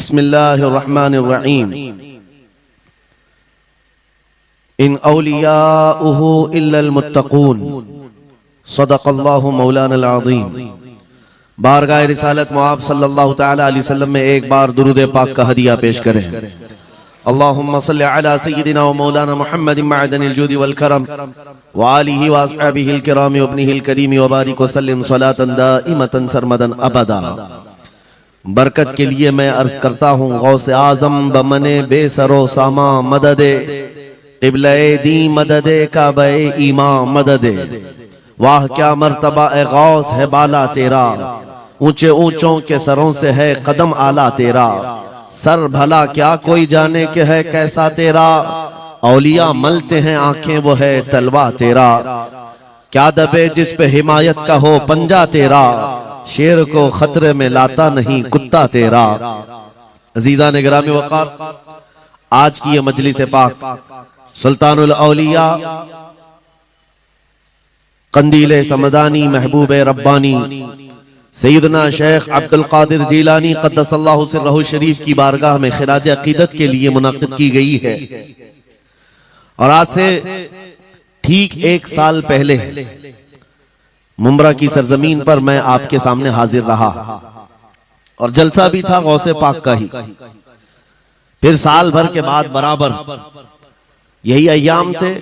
बिस्मिल्लाहिर्रहमानिर्रहीम। इन औलियाउहु इल्लल मुत्तकून। सदक़ल्लाहु मौलानल अज़ीम। बारगाह रिसालत मुआब सल्लल्लाहु तआला अलैहि वसल्लम में एक बार दुरूद पाक का हदिया पेश करें। अल्लाहुम्मा सल्लि अला सय्यिदिना व मौलाना मुहम्मदिन मअदनिल जूदि वल करम व आलिहि व अस्हाबिहिल किराम व इब्निहिल करीम व बारिक व सल्लिम सलातन दाइमतन सरमदन अबदा। बरकत के लिए मैं अर्ज करता हूँ गौसे आजम बमने बेसरो सामा मददे क़िबले दी मददे काबे ईमा मददे। वाह क्या मर्तबा ए गौस है बाला तेरा, ऊंचे ऊंचों के सरों से है कदम आला तेरा। सर भला क्या कोई जाने के है कैसा तेरा, औलिया मलते हैं आंखें वो है तलवा तेरा। क्या दबे जिस पे हिमायत का हो पंजा तेरा, शेर को खतरे में लाता नहीं कुत्ता तेरा। अजीजा ने गिरामी वक़ार, आज की ये मजलिस पाक सुल्तानुल औलिया कंदीले समदानी महबूब रब्बानी सैयदना शेख अब्दुल कादिर जीलानी क़द्दसल्लाहु सिर्रहु शरीफ की बारगाह में खिराज अकीदत के लिए मुनक़्क़िद की गई है। और आज से ठीक एक साल पहले मुंब्रा की सरजमीन पर मैं आपके सामने हाजिर रहा और जलसा भी था गौसे पाक का ही। फिर साल भर के बाद बराबर यही अय्याम थे।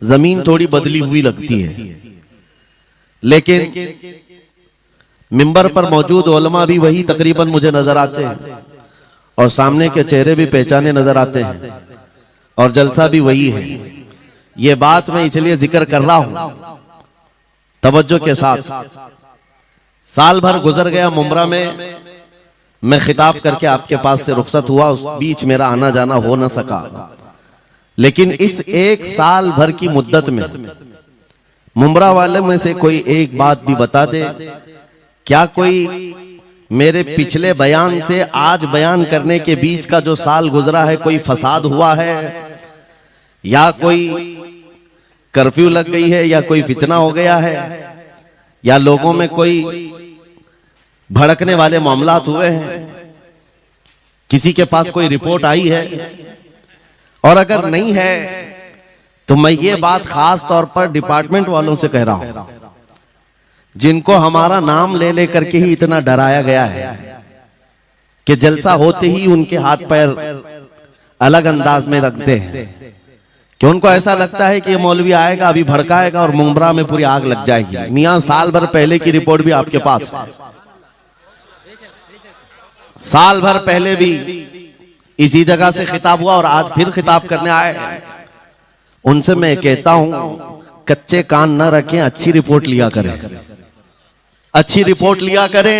जमीन थोड़ी बदली हुई लगती है, लेकिन मिंबर पर मौजूद उलमा भी वही तकरीबन मुझे नजर आते हैं और सामने के चेहरे भी पहचाने नजर आते हैं और जलसा भी वही है। ये बात मैं इसलिए जिक्र कर रहा हूं तवज्जो के साथ। साल भर गुजर गया मुंब्रा में, मैं खिताब करके आपके पास से रुखसत हुआ, उस बीच मेरा आना जाना हो न सका। लेकिन इस एक साल भर की मुद्दत में मुंब्रा वाले में से कोई एक बात भी बता दे, क्या कोई मेरे पिछले बयान से आज बयान करने के बीच का जो साल गुजरा है कोई फसाद हुआ है, या कोई कर्फ्यू लग गई है, या कोई फितना हो गया है, या लोगों में कोई भड़कने वाले मामलात हुए हैं, किसी के पास कोई रिपोर्ट आई है? और अगर नहीं है तो मैं ये बात खास तौर पर डिपार्टमेंट वालों से कह रहा हूं, जिनको हमारा नाम ले लेकर के ही इतना डराया गया है कि जलसा होते ही उनके हाथ पैर अलग अंदाज में रखते हैं, कि उनको ऐसा लगता है कि ये मौलवी आएगा अभी भड़काएगा और मुंब्रा में पूरी आग लग जाएगी। मियां साल भर पहले की रिपोर्ट भी आपके पास है। साल भर पहले भी इसी जगह से खिताब हुआ और आज फिर खिताब करने आए। उनसे मैं कहता हूं कच्चे कान न रखें, अच्छी रिपोर्ट लिया करें, अच्छी रिपोर्ट लिया करें।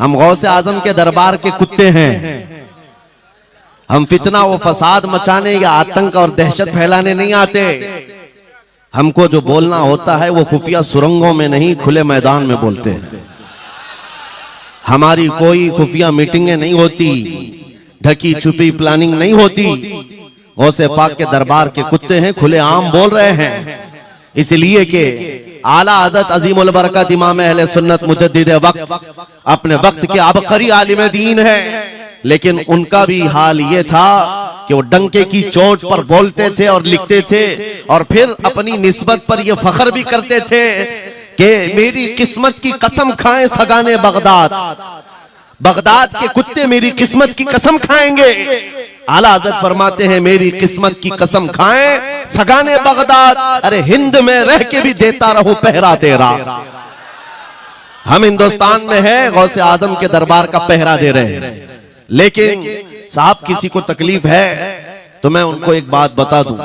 हम गौसे आजम के दरबार के कुत्ते हैं। हम फितना व फसाद मचाने या आतंक और दहशत फैलाने नहीं आते। हमको जो बोलना होता है वो खुफिया सुरंगों में नहीं, खुले मैदान में बोलते हैं। हमारी कोई खुफिया मीटिंगें नहीं होती, ढकी छुपी प्लानिंग नहीं होती। गौसे पाक के दरबार के कुत्ते हैं, खुले आम बोल रहे हैं। इसलिए कि आला हज़रत अजीमुल बरकत इमाम अहले सुन्नत मुजद्दिद वक्त अपने वक्त के आबकारी आलिम दीन है, लेकिन उनका भी हाल ये था कि वो डंके की चोट पर बोलते थे और लिखते थे, और फिर अपनी निस्बत पर ये फख्र भी करते थे कि मेरी किस्मत की कसम खाएं सगाने बगदाद, बगदाद के कुत्ते मेरी किस्मत की कसम खाएंगे। आला हज़रत फरमाते हैं मेरी किस्मत की कसम खाएं सगाने बगदाद, अरे हिंद में रह के भी देता रहूं पहरा तेरा। हम हिंदुस्तान में है, गौसे आजम के दरबार का पहरा दे रहे हैं। लेकिन साहब किसी को तकलीफ है तो मैं उनको एक बात बता दूं,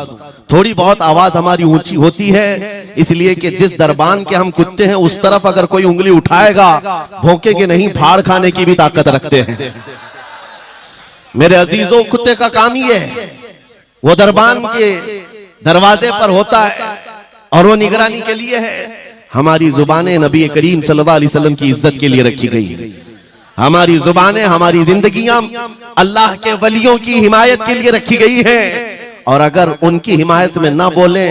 थोड़ी बहुत आवाज हमारी ऊंची होती है इसलिए कि जिस दरबान के हम कुत्ते हैं उस तरफ अगर कोई उंगली उठाएगा भौंके के नहीं, फाड़ खाने की भी ताकत रखते हैं। मेरे अजीजों, कुत्ते का काम ही है, वो दरबान के दरवाजे पर होता है और वो निगरानी के लिए है। हमारी जुबानें नबी करीम सल्लल्लाहु अलैहि वसल्लम की इज्जत के लिए रखी गई है। हमारी जुबानें, हमारी जिंदगियां अल्लाह के वलियों की हिमायत के लिए रखी गई है। और अगर उनकी हिमायत में ना बोले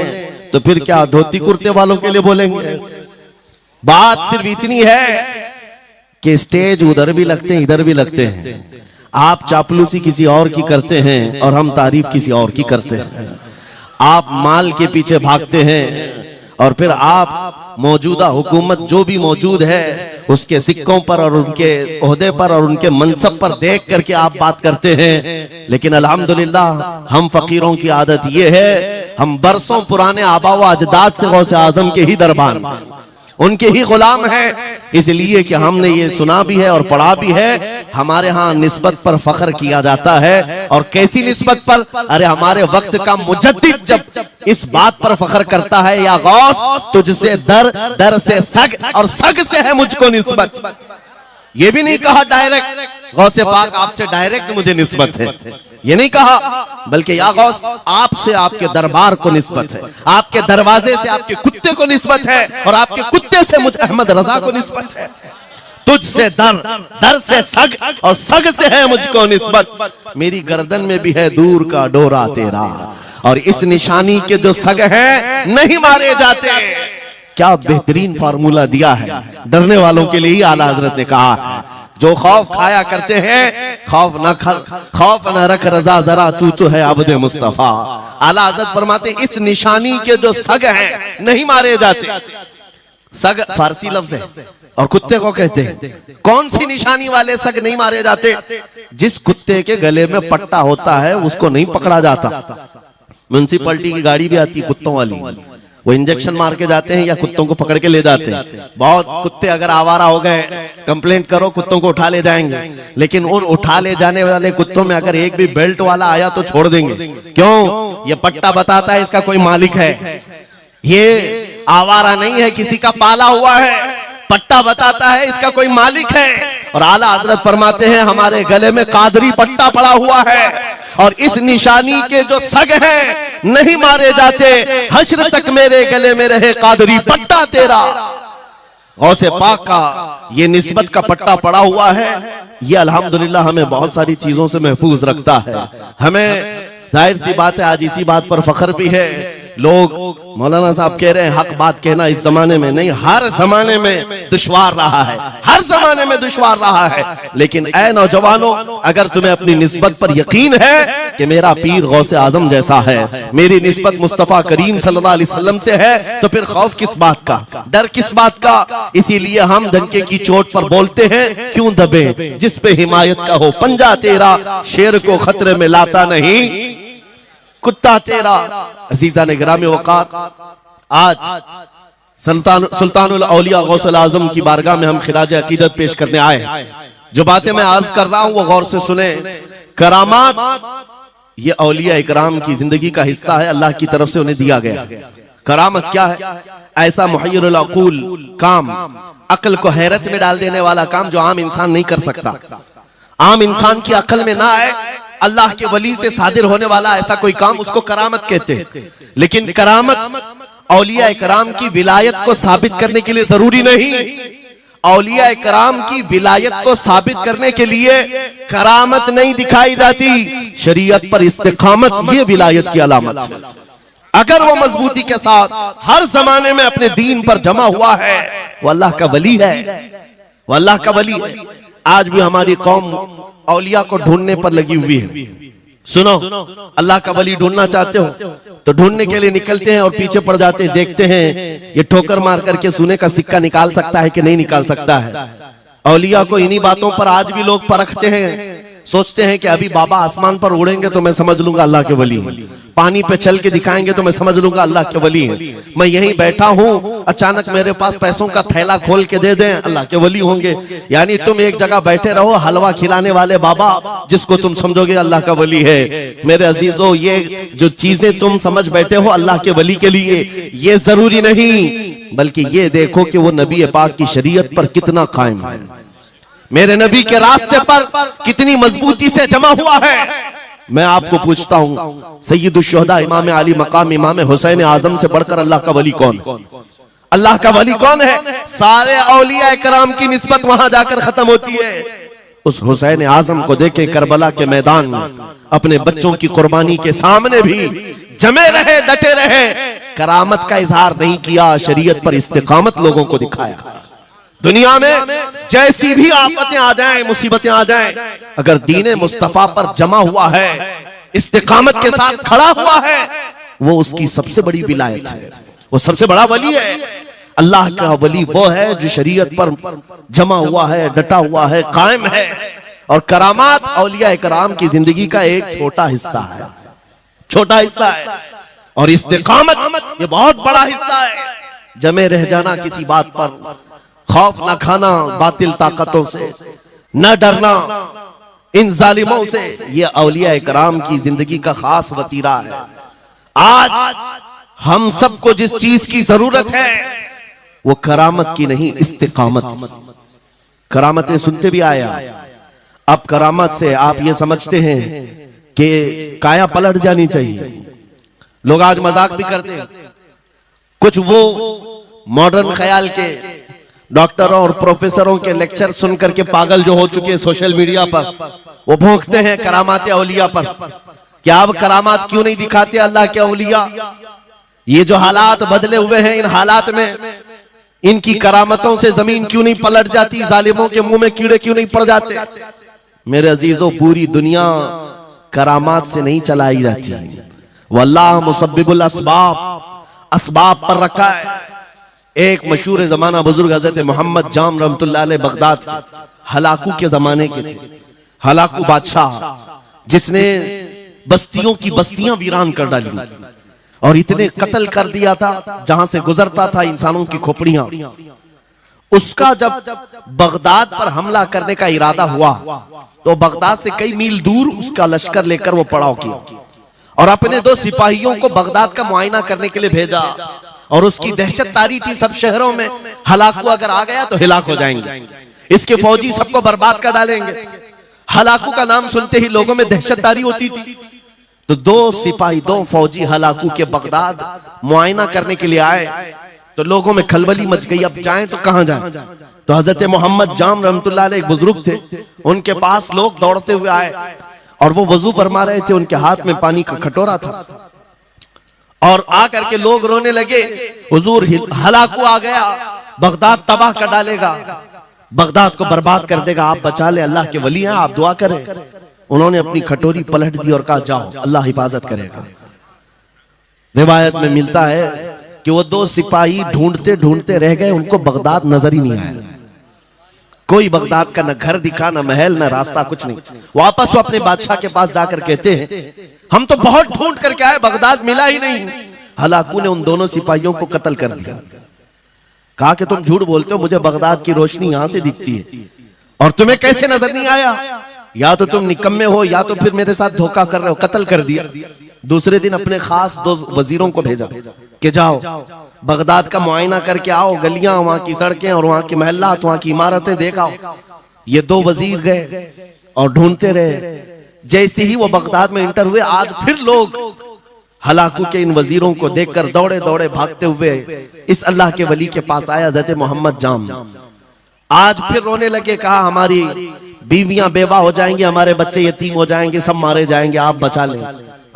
तो फिर क्या धोती कुर्ते वालों के लिए बोलेंगे? बात सिर्फ इतनी है कि स्टेज उधर भी लगते हैं इधर भी लगते हैं। आप चापलूसी किसी और की करते हैं और हम तारीफ किसी और की करते हैं। आप माल के पीछे भागते हैं और फिर आप मौजूदा हुकूमत जो भी मौजूद है उसके सिक्कों पर और उनके ओहदे पर और उनके मनसब पर देख करके आप बात करते हैं। लेकिन अल्हम्दुलिल्लाह हम फकीरों की आदत ये है, हम बरसों पुराने आबा व अजदाद से गौसे आजम के ही दरबार में उनके ही गुलाम हैं, इसलिए कि हमने ये सुना भी है और पढ़ा भी है। हमारे यहाँ निस्बत पर फख्र किया जाता है। और कैसी निस्बत पर? अरे हमारे वक्त का मुजद्दिद जब इस बात पर फख्र करता है, या गौस तुझसे दर, दर से सग और सग से है मुझको निस्बत। ये भी नहीं कहा डायरेक्ट गौसे पाक आपसे डायरेक्ट मुझे निस्बत है, ये नहीं कहा, बल्कि या गौस आपसे आपके दरबार को निस्बत है, आपके दरवाजे से आपके कुत्ते को निस्बत है और आपके कुत्ते से मुझ अहमद रजा को निस्बत है। तुझसे दर, दर से सग और सग से है मुझको निस्बत। मेरी गर्दन में भी है दूर का डोरा तेरा, और इस निशानी के जो सग है नहीं मारे जाते। क्या बेहतरीन फार्मूला दिया है डरने वालों के लिए ही आला हजरत ने कहा। जो खौफ खाया करते हैं, खौफ न रख रजा जरा तू तो है अब्दे मुस्तफा। आला हजरत फरमाते इस निशानी के जो सग हैं नहीं मारे जाते। सग फारसी लफ्ज है और कुत्ते को कहते हैं। कौन सी निशानी वाले सग नहीं मारे जाते? जिस कुत्ते के गले में पट्टा होता है उसको नहीं पकड़ा जाता। म्युनिसिपैलिटी की गाड़ी भी आती है कुत्तों वाली, वो इंजेक्शन मार के जाते हैं या कुत्तों को पकड़ के ले जाते हैं। बहुत कुत्ते अगर आवारा हो गए, कंप्लेंट करो, कुत्तों को उठा ले जाएंगे। लेकिन उन उठा ले जाने वाले कुत्तों में अगर एक भी बेल्ट वाला आया तो छोड़ देंगे। क्यों? ये पट्टा बताता है इसका कोई मालिक है, ये आवारा नहीं है, किसी का पाला हुआ है। पट्टा बताता है इसका कोई मालिक है। और आला हजरत फरमाते हैं हमारे गले में कादरी पट्टा पड़ा हुआ है, और इस निशानी के जो सग हैं नहीं मारे जाते। हश्र तक मेरे गले में रहे कादरी पट्टा तेरा। गौसे पाक का ये निस्बत का पट्टा पड़ा हुआ है। ये अल्हम्दुलिल्लाह हमें बहुत सारी चीजों से महफूज रखता है। हमें जाहिर सी बात है आज इसी बात पर फख्र भी है। लोग मौलाना साहब कह रहे हैं हक बात कहना इस जमाने में नहीं, हर जमाने में दुश्वार रहा है, हर जमाने में दुश्वार रहा है। लेकिन ऐ नौजवानों, अगर तुम्हें अपनी निस्बत पर यकीन है कि मेरा पीर गौसे आजम जैसा है, मेरी निस्बत मुस्तफा करीम सल्लल्लाहु अलैहि वसल्लम से है, तो फिर खौफ किस बात का, डर किस बात का? इसीलिए हम डंके की चोट पर बोलते हैं, क्यों दबे जिस पे हिमायत का हो पंजा तेरा, शेर को खतरे में लाता नहीं कुत्ता तेरा। अजीजा ने गिरामी वक़ार, आज सुल्तानुल औलिया गौसुल आजम की बारगाह में हम खिराज अकीदत पेश करने आए। जो बातें मैं अर्ज कर रहा हूं वो गौर से सुने। करामात ये औलिया इकराम की जिंदगी का हिस्सा है, अल्लाह की तरफ से उन्हें दिया गया। करामत क्या है? ऐसा मुहय्यरुल अक़ूल काम, अक्ल को हैरत में डाल देने वाला काम जो आम इंसान नहीं कर सकता, आम इंसान की अक्ल में ना आए। अल्लाह के वली से सादिर होने वाला ऐसा कोई काम, उसको करामत कहते हैं। लेकिन करामत औलिया इकराम की विलायत को साबित करने के लिए जरूरी नहीं। औलिया इकराम की विलायत को साबित करने के लिए करामत नहीं दिखाई जाती, शरीयत पर इस्तिकामत ये विलायत की अलामत है। अगर वो मजबूती के साथ हर जमाने में अपने दीन पर जमा हुआ है, वो अल्लाह का वली है, वो अल्लाह का वली है। आज भी हमारी कौम औलिया को ढूंढने पर लगी हुई है। सुनो, अल्लाह का वली ढूंढना चाहते हो तो ढूंढने के लिए निकलते हैं और पीछे पड़ जाते हैं। देखते हैं ये ठोकर मार करके सोने का सिक्का निकाल सकता है कि नहीं निकाल सकता है। औलिया को इन्हीं बातों पर आज भी लोग परखते हैं। सोचते हैं कि अभी बाबा आसमान पर उड़ेंगे तो मैं समझ लूंगा अल्लाह के वली हैं, पानी पे चल के दिखाएंगे तो मैं समझ लूंगा अल्लाह के वली हैं। मैं यहीं बैठा हूं, अचानक मेरे पास पैसों का थैला खोल के दे दें, अल्लाह के वली होंगे। यानी तुम एक जगह बैठे रहो, हलवा खिलाने वाले बाबा जिसको तुम समझोगे अल्लाह का वली है। मेरे अजीजों, ये जो चीजें तुम समझ बैठे हो अल्लाह के वली के लिए, ये जरूरी नहीं, बल्कि ये देखो कि वो नबी पाक की शरीयत पर कितना कायम है, मेरे नबी के रास्ते पर कितनी मजबूती से जमा हुआ है। मैं आपको पूछता हूं, सैयदुश शुहदा इमाम अली मकाम इमाम हुसैन आजम से बढ़कर अल्लाह का वली कौन? अल्लाह का वली कौन है? सारे औलिया इकराम की निस्बत वहां जाकर खत्म होती है। उस हुसैन आजम को देखे करबला के मैदान में, अपने बच्चों की कुर्बानी के सामने भी जमे रहे, डटे रहे, करामत का इजहार नहीं किया, शरीयत पर इस्तिकामत लोगों को दिखाया। दुनिया में जैसी भी आफतें आ जाएं, मुसीबतें आ जाएं, अगर दीन मुस्तफा पर जमा हुआ है, इस्तिकामत के साथ खड़ा हुआ है, वो उसकी सबसे बड़ी विलायत है, वो सबसे बड़ा वली है। अल्लाह का वली वो है जो शरीयत पर जमा हुआ है, डटा हुआ है, कायम है। और करामात औलिया कराम की जिंदगी का एक छोटा हिस्सा है, छोटा हिस्सा है। और इस्तिकामत ये बहुत बड़ा हिस्सा है। जमे रह जाना किसी बात पर, खौफ न खाना बातिल ताकतों से, न डरना इन जालिमों से, ये औलिया कराम की जिंदगी का खास वतीरा है। आज हम सबको जिस चीज की जरूरत है वो करामत की नहीं, इस्तिकामत। करामतें सुनते भी आया, अब करामत से आप ये समझते हैं कि काया पलट जानी चाहिए। लोग आज मजाक भी करते हैं, कुछ वो मॉडर्न ख्याल के डॉक्टरों और प्रोफेसरों के लेक्चर सुन करके पागल जो हो चुके हैं सोशल मीडिया पर, वो भोंकते हैं करामात औलिया पर। क्या अब करामात क्यों नहीं दिखाते अल्लाह के औलिया? ये जो हालात बदले हुए हैं, इन हालात में इनकी करामतों से जमीन क्यों नहीं पलट जाती? जालिमों के मुंह में कीड़े क्यों नहीं पड़ जाते? मेरे अजीजों, पूरी दुनिया करामात से नहीं चलाई जाती, वल्लाह मुसब्बिबुल असबाब, असबाब पर रखा है। एक मशहूर जमाना बुजुर्ग हजरत मोहम्मद जाम रहमतुल्लाह अलैह बगदाद के हलाकू के जमाने के थे। हलाकू बादशाह जिसने बस्तियों की बस्तियां वीरान कर डाली और इतने कत्ल कर दिया था, जहां से गुजरता था इंसानों की खोपड़ियां। उसका जब बगदाद पर हमला करने का इरादा हुआ तो बगदाद से कई मील दूर उसका लश्कर लेकर वो पड़ाव किया और अपने 2 सिपाहियों को बगदाद का मुआयना करने के लिए भेजा। और उसकी दहशत तारी थी सब शहरों में, हलाकू अगर आ गया तो हिलाक हो जाएंगे, इसके फौजी सबको बर्बाद कर डालेंगे। हलाकू का नाम सुनते ही लोगों में दहशत तारी होती थी। तो 2 सिपाही 2 फौजी हलाकू के बगदाद मुआयना करने के लिए आए तो लोगों में खलबली मच गई, अब जाएं तो कहां जाएं? तो हजरत मोहम्मद जाम रहमतुल्लाह अलैह एक बुजुर्ग थे, उनके पास लोग दौड़ते हुए आए और वो वजू फरमा रहे थे, उनके हाथ में पानी का कटोरा था और आकर के लोग रोने लगे, हुजूर हलाकू आ गया, बगदाद तबाह कर डालेगा, बगदाद को बर्बाद कर देगा, आप बचा ले, अल्लाह के वली हैं, आप दुआ करें। उन्होंने अपनी कटोरी पलट दी और कहा जाओ, अल्लाह हिफाजत करेगा। रिवायत में मिलता है कि वो 2 सिपाही ढूंढते ढूंढते रह गए, उनको बगदाद नजर ही नहीं आया। कोई बगदाद का न घर दिखा, न महल, न रास्ता, कुछ नहीं। वापस वो अपने बादशाह के पास जाकर कहते हैं हम तो बहुत ढूंढ करके आए, बगदाद मिला ही नहीं। हलाकू ने उन दोनों सिपाहियों को कत्ल कर दिया। कहा कि तुम झूठ बोलते हो, मुझे बगदाद की रोशनी यहां से दिखती है और तुम्हें कैसे नजर नहीं आया? या तो तुम निकम्मे हो या तो फिर मेरे साथ धोखा कर रहे हो। कत्ल कर दिया। दूसरे दिन अपने खास 2 वजीरों को भेजा कि जाओ बगदाद का मुआयना करके आओ, गलियां, वहां की सड़कें और वहां की महल्लात, वहां की इमारतें देखाओ। ये 2 वजीर गए और ढूंढते रहे। जैसे ही वो बगदाद में इंटर हुए, आज फिर लोग हलाकू के इन वजीरों को देखकर दौड़े दौड़े भागते हुए इस अल्लाह के वली के पास आया हज़रत मोहम्मद जाम। आज फिर रोने लगे, कहा हमारी बीवियां बेवा हो जाएंगी, हमारे बच्चे यतीम हो जाएंगे, सब मारे जाएंगे, आप बचा लें।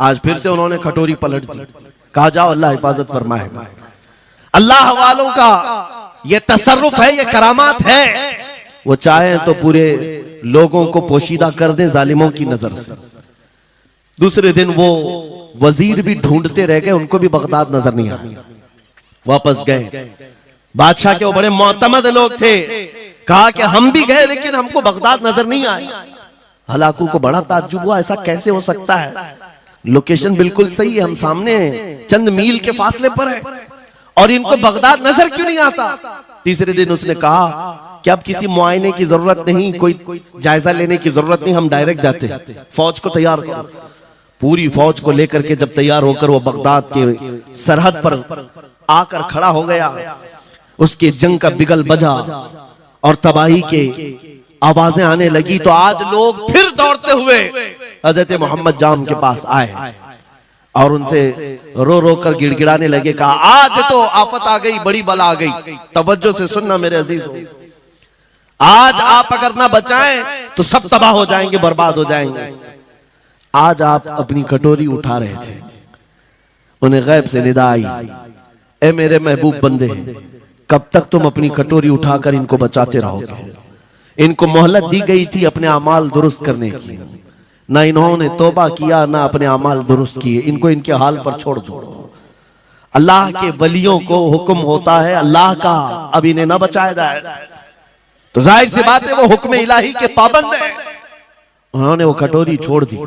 आज फिर से उन्होंने कटोरी पलट दी, कहा जाओ अल्लाह हिफाजत फरमाएगा। अल्लाह वालों का ये तसर्रुफ है, ये करामात है। वो चाहे तो पूरे लोगों को पोशीदा कर दे जालिमों की नजर से। दूसरे दिन वो वजीर भी ढूंढते रह गए, उनको भी बगदाद नजर नहीं आया। वापस गए, बादशाह के वो बड़े मोतमद लोग थे, कहा कि हम भी गए लेकिन हमको बगदाद नजर नहीं आई। हलाकू को बड़ा ताज्जुब हुआ, ऐसा कैसे हो सकता है? लोकेशन बिल्कुल सही है, हम सामने चंद मील के फासले पर है और इनको बगदाद नजर क्यों नहीं आता? तीसरे दिन उसने कहा कि अब किसी मुआयने की जरूरत नहीं, कोई जायजा लेने की जरूरत नहीं, हम डायरेक्ट जाते हैं, फौज को तैयार करो। पूरी फौज को लेकर के जब तैयार होकर वो बगदाद के सरहद पर आकर खड़ा हो गया, उसके जंग का बिगल बजा और तबाही के आवाजें आने लगी, तो आज लोग फिर दौड़ते हुए हजरत मोहम्मद जाम के पास आए और उनसे रो रो कर गिड़गिड़ाने लगे, कहा आज तो आफत आ गई, बड़ी बला आ गई। तवज्जो से सुनना मेरे अजीजों, आज आप अगर ना बचाएं तो सब तबाह हो जाएंगे, बर्बाद हो जाएंगे। आज आप अपनी कटोरी उठा रहे थे, उन्हें गैब से निदा आई, ए मेरे महबूब बंदे, कब तक तुम अपनी कटोरी उठाकर इनको बचाते रहोगे? इनको मोहलत दी गई थी अपने अमाल दुरुस्त करने की, ना इन्होंने तौबा किया ना अपने अमाल दुरुस्त किए। इनको इनके हाल पर छोड़ दो। अल्लाह के वलियों को हुक्म होता है अल्लाह का, अब इन्हें ना बचाया जाए तो जाहिर सी बात है वो हुक्म इलाही के पाबंद है। उन्होंने वो कटोरी छोड़ दी।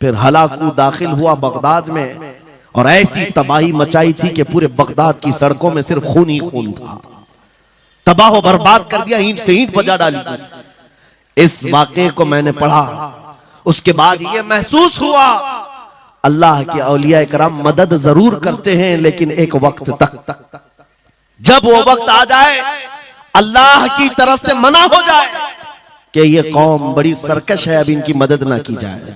फिर हलाकू दाखिल हुआ बगदाद में और ऐसी तबाही मचाई थी कि पूरे बगदाद की सड़कों में सिर्फ खून ही खून था। तबाह व बर्बाद कर दिया, ईंट से ईंट बजा डाली। इस वाक़े को मैंने पढ़ा, उसके बाद ये महसूस हुआ अल्लाह के औलिया इकराम मदद जरूर करते हैं, लेकिन एक वक्त तक। जब वो वक्त आ जाए अल्लाह की तरफ से मना हो जाए कि ये कौम बड़ी सरकश है, अब इनकी मदद ना की जाए,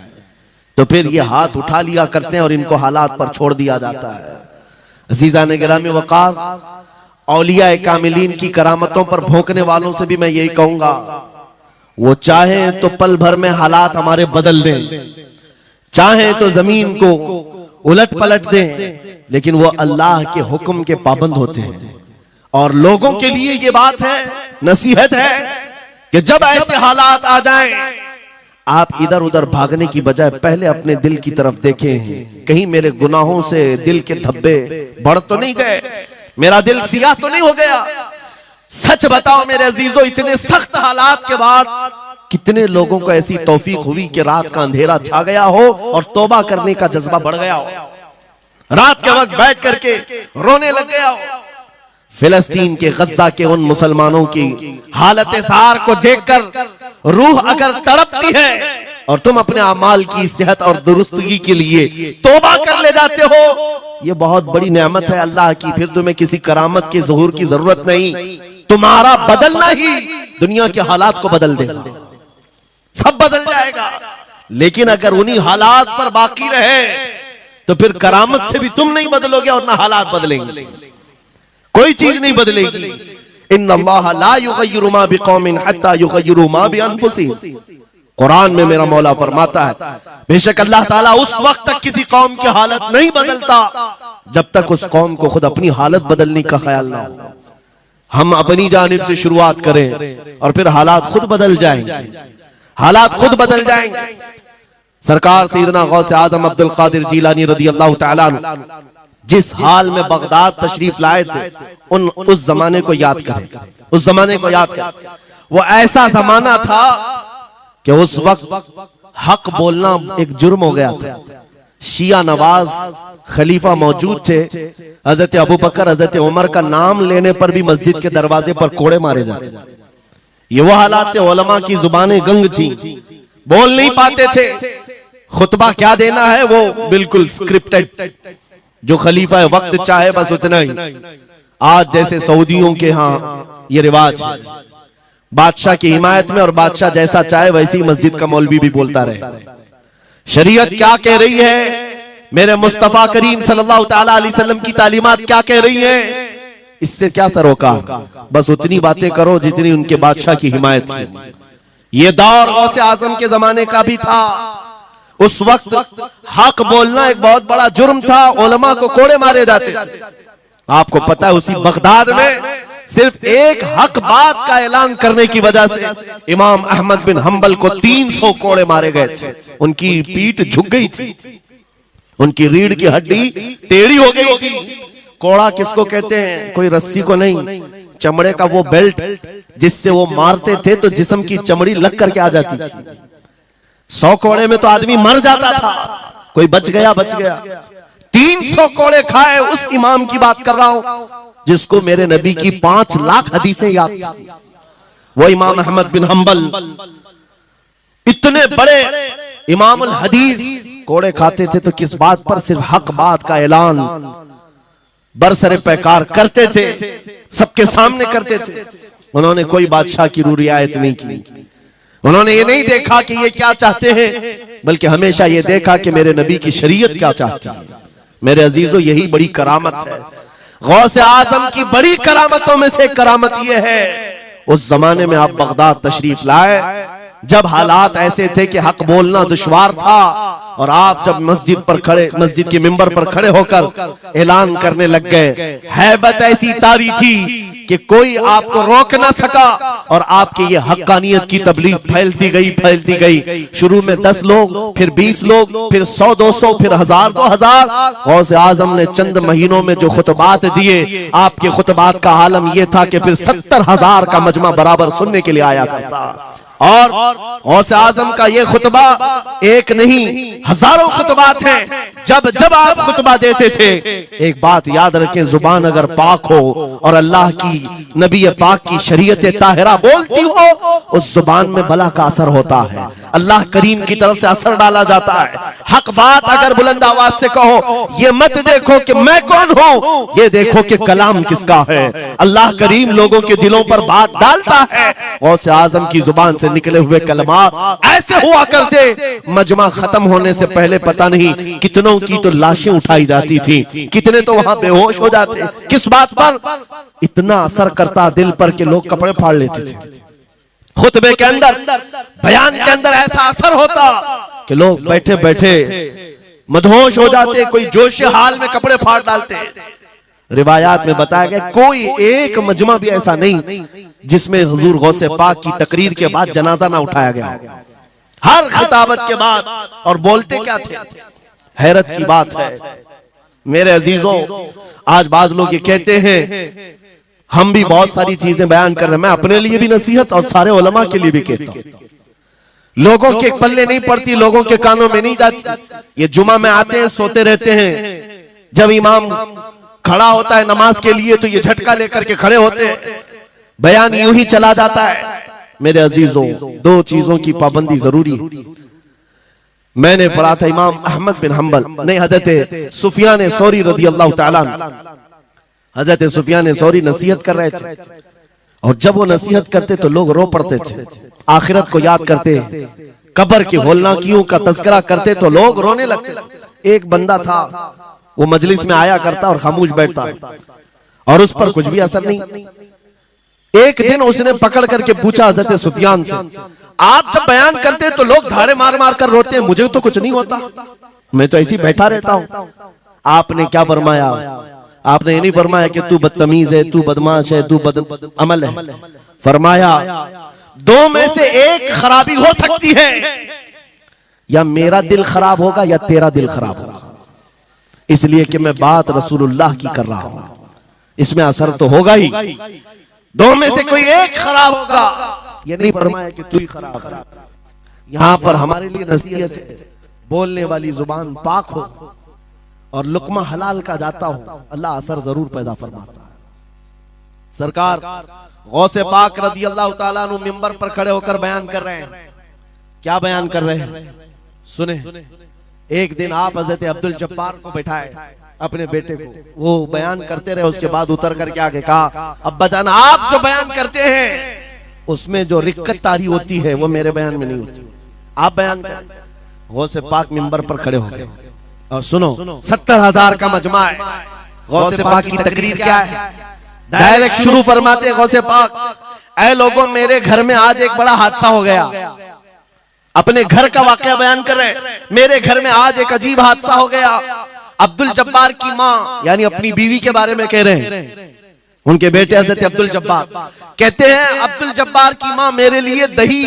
तो फिर ये हाथ उठा लिया करते हैं और इनको हालात पर छोड़ दिया जाता है। अजीज़ान गिरामी वक़ार, औलिया कामिलीन की करामतों पर भौंकने वालों से भी मैं यही कहूंगा, वो चाहे तो पल भर में हालात हमारे बदल दें, चाहे तो जमीन को उलट पलट दें, लेकिन वो अल्लाह के हुक्म के पाबंद होते हैं। और लोगों के लिए ये बात है, नसीहत है कि जब ऐसे हालात आ जाएं, आप इधर उधर भागने की बजाय पहले अपने दिल की तरफ देखें, कहीं मेरे गुनाहों से दिल के धब्बे बढ़ तो नहीं गए, मेरा दिल सियाह तो नहीं हो गया। सच बताओ मेरे अजीजों, इतने सख्त हालात के बाद कितने लोगों को ऐसी तौफीक हुई कि रात का अंधेरा छा गया हो और तौबा करने का जज्बा बढ़ गया हो, रात के वक्त बैठ करके रोने लग गया हो। फिलिस्तीन के गज्जा के उन मुसलमानों की हालत सार को देखकर रूह अगर तड़पती है और तुम अपने अमाल की सेहत और दुरुस्तगी के लिए तौबा कर ले जाते हो, ये बहुत बड़ी नेमत है अल्लाह की। फिर तुम्हें किसी करामत के ज़हूर की जरूरत नहीं, तुम्हारा बदलना ही दुनिया के हालात को बदल देगा, सब बदल जाएगा। लेकिन अगर उन्हीं हालात पर बाकी रहे तो फिर करामत से भी तुम नहीं बदलोगे और ना हालात बदलेंगे, कोई चीज नहीं बदलेगी। इन्नल्लाह ला युगय्यिरु मा बिकौमिन हत्ता युगय्यिरु मा बिअनफुसिहिम। कुरान में मेरा मौला फरमाता है, बेशक अल्लाह ताला उस वक्त तक किसी कौम की हालत नहीं बदलता जब तक उस कौम को खुद अपनी हालत बदलने का ख्याल ना हो। हम अपनी जानिब से शुरुआत करें और फिर हालात खुद बदल जाएंगे, हालात खुद बदल जाएंगे। सरकार सैयदना गौसे आजम अब्दुल कादिर जीलानी रदियल्लाहु ताला अन्हु जिस हाल में बगदाद तशरीफ लाए थे, उस जमाने को याद करें, उस जमाने को याद करें। वो ऐसा जमाना था कि उस वक्त हक बोलना एक जुर्म हो गया था। शिया नवाज खलीफा मौजूद थे, हजरत अबू बकर हजरत उमर का नाम लेने पर भी मस्जिद के दरवाजे पर कोड़े मारे जाते थे। ये वो हालात थे, उलमा की जुबानें गंग थी, बोल नहीं पाते थे, खुतबा क्या देना है वो बिल्कुल स्क्रिप्टेड, जो खलीफा वक्त चाहे बस उतना ही। आज जैसे सऊदियों के यहाँ ये रिवाज है, बादशाह की हिमायत में और बादशाह जैसा चाहे वैसे ही मस्जिद का मौलवी भी बोलता रहे। शरीयत क्या कह रही है, मेरे मुस्तफा करीम सल्लल्लाहु ताला अलैहि वसल्लम की तालीमात क्या कह रही है, इससे क्या सरोकार, बस उतनी बातें करो जितनी उनके बादशाह की हिमायत की। ये दौर गौसे आजम के जमाने का भी था। उस वक्त हक बोलना एक बहुत बड़ा जुर्म था, उलमा को कोड़े मारे जाते थे। आपको पता है उसी बगदाद में सिर्फ एक हक बात का ऐलान करने की वजह से इमाम अहमद बिन हंबल को 300 कोड़े मारे गए थे। उनकी पीठ झुक गई थी, उनकी रीढ़ की हड्डी टेढ़ी हो गई थी। कोड़ा किसको कहते हैं, कोई रस्सी को नहीं, चमड़े का वो बेल्ट जिससे वो मारते थे तो जिस्म की चमड़ी लग करके आ जाती थी। 100 कोड़े में तो आदमी मर जाता था, कोई बच गया बच गया। 300 कोड़े खाए उस इमाम की बात कर रहा हूं जिसको मेरे नबी की 5 लाख हदीसें याद थी। वो इमाम अहमद बिन हंबल इतने बड़े इमामुल हदीस कोड़े खाते थे तो किस बात पर, सिर्फ हक बात का ऐलान बरसरे पैकार करते थे, सबके सामने करते थे। उन्होंने कोई बादशाह की रू रियायत नहीं की, उन्होंने ये नहीं देखा कि ये क्या चाहते हैं, बल्कि हमेशा ये देखा कि मेरे नबी की शरीयत क्या चाहती है। मेरे अजीजों, यही बड़ी करामत है। गौसे आजम की बड़ी करामतों में से करामत ये है, उस जमाने में आप बगदाद तशरीफ लाए जब हालात ऐसे थे कि हक बोलना दुश्वार था, और आप जब मस्जिद के मिंबर पर खड़े होकर ऐलान करने लग गए, हैबत ऐसी तारी थी कि कोई आपको रोक ना सका और आपकी ये हक्कानियत की तबलीग फैलती गई। शुरू में 10 लोग, फिर 20 लोग, फिर 100-200, फिर 1000-2000। गौसे आजम ने चंद महीनों में जो खुतबात दिए, आपके खुतबात का आलम यह था कि फिर 70,000 का मजमा बराबर सुनने के लिए आया करता। और गौसे आजम का ये खुतबा एक नहीं, हजारों खुतबात हैं। जब जब आप खुतबा देते थे, एक बात याद रखें, जुबान अगर पाक हो और अल्लाह की, नबी पाक की शरीयत ताहिरा बोलती हो, उस जुबान में बला का असर होता है, अल्लाह करीम की तरफ से असर डाला जाता है। हक बात अगर बुलंद आवाज से कहो, ये मत देखो कि मैं कौन हूं, ये देखो कि कलाम किसका है। अल्लाह करीम लोगों के दिलों पर बात डालता है। गौसे आजम की जुबान से निकले हुए कलमा ऐसे हुआ करते, मजमा खत्म होने से पहले पता नहीं कितनों की तो लाशें उठाई जाती थी, कितने तो वहां बेहोश हो जाते। किस बात पर? इतना असर करता दिल पर कि लोग कपड़े फाड़ लेते थे। खुतबे के अंदर, बयान के अंदर ऐसा असर होता कि लोग बैठे बैठे मदहोश हो जाते, कोई जोश हाल में कपड़े फाड़ डालते। रिवायात में बताया गया कोई एक मजमा भी ऐसा नहीं जिसमें हुजूर गौसे पाक की तकरीर के बाद जनाजा ना उठाया गया। हर खिताबत के बाद, और बोलते क्या थे, हैरत की बात है मेरे अजीजों। आज बाज लोग ये कहते हैं हम भी बहुत सारी चीजें बयान कर रहे हैं, मैं अपने लिए भी नसीहत और सारे उलमा के लिए भी कहता हूं, लोगों के पल्ले नहीं पड़ती, लोगों के कानों में नहीं जाती। ये जुमा में आते हैं, सोते रहते हैं, जब इमाम खड़ा होता है नमाज के लिए तो ये झटका लेकर के खड़े होते हैं, बयान यूं ही चला जाता है। मेरे अजीजों, 2 चीजों की पाबंदी जरूरी है। मैंने पढ़ा था इमाम अहमद बिन हंबल, नहीं हजरत सुफियान सौरी रदी अल्लाह ताला, हजरत सुफियान सौरी नसीहत कर रहे थे, और जब वो नसीहत करते तो लोग रो पड़ते थे, आखिरत को याद करते, कब्र की होलनाकियों का तज़किरा करते तो लोग रोने लगते थे। एक बंदा था, वो मजलिस में आया करता और खामोश बैठता, और उस पर कुछ भी असर नहीं। एक दिन उसने पकड़ करके पूछा हजरत सुफियान से, आप जब बयान करते तो लोग धारे मार मार कर रोते हैं, मुझे तो कुछ नहीं होता, मैं तो ऐसे ही बैठा रहता हूं। आपने क्या फरमाया? आपने ये नहीं फरमाया कि तू बदतमीज है, तू बदमाश है, तू बद अमल है। फरमाया 2 में से एक खराबी हो सकती है, या मेरा दिल खराब होगा या तेरा दिल खराब होगा, इसलिए कि मैं बात रसूलुल्लाह की कर रहा हूं, इसमें असर तो होगा ही। 2 में से कोई एक खराब होगा, ये नहीं फरमाया कि तू ही खराब। यहां पर हमारे लिए नसीहत है, बोलने वाली जुबान पाक हो और लुकमा हलाल का जाता हो, अल्लाह असर जरूर पैदा फरमाता है। सरकार गौसे पाक रदी अल्लाह ताला अन्हु मिंबर पर खड़े होकर बयान कर रहे हैं। क्या बयान कर रहे हैं? सुने। एक दिन आप हजरत अब्दुल जब्बार को बैठाए, अपने बेटे को, वो बयान करते रहे, उसके बाद उतर करके आगे कहा, अब्बा जान आप जो बयान करते हैं उसमें जो रिक्कत तारी होती है वो मेरे बयान में नहीं होती, आप बयान करें। गौसे पाक मिंबर पर खड़े हो गए और सुनो, 70,000 का मजमा है। गौसे पाक की तकरीर क्या है? डायरेक्ट शुरू फरमाते गौसे पाक, ऐ लोगों, मेरे घर में आज एक बड़ा हादसा हो गया। अपने घर का वाकया बयान कर रहे, मेरे घर में आज एक अजीब हादसा हो गया। अब्दुल जब्बार की माँ, यानी अपनी बीवी के बारे में कह रहे हैं, उनके बेटे हजरत अब्दुल जब्बार कहते हैं, अब्दुल जब्बार की माँ मेरे लिए दही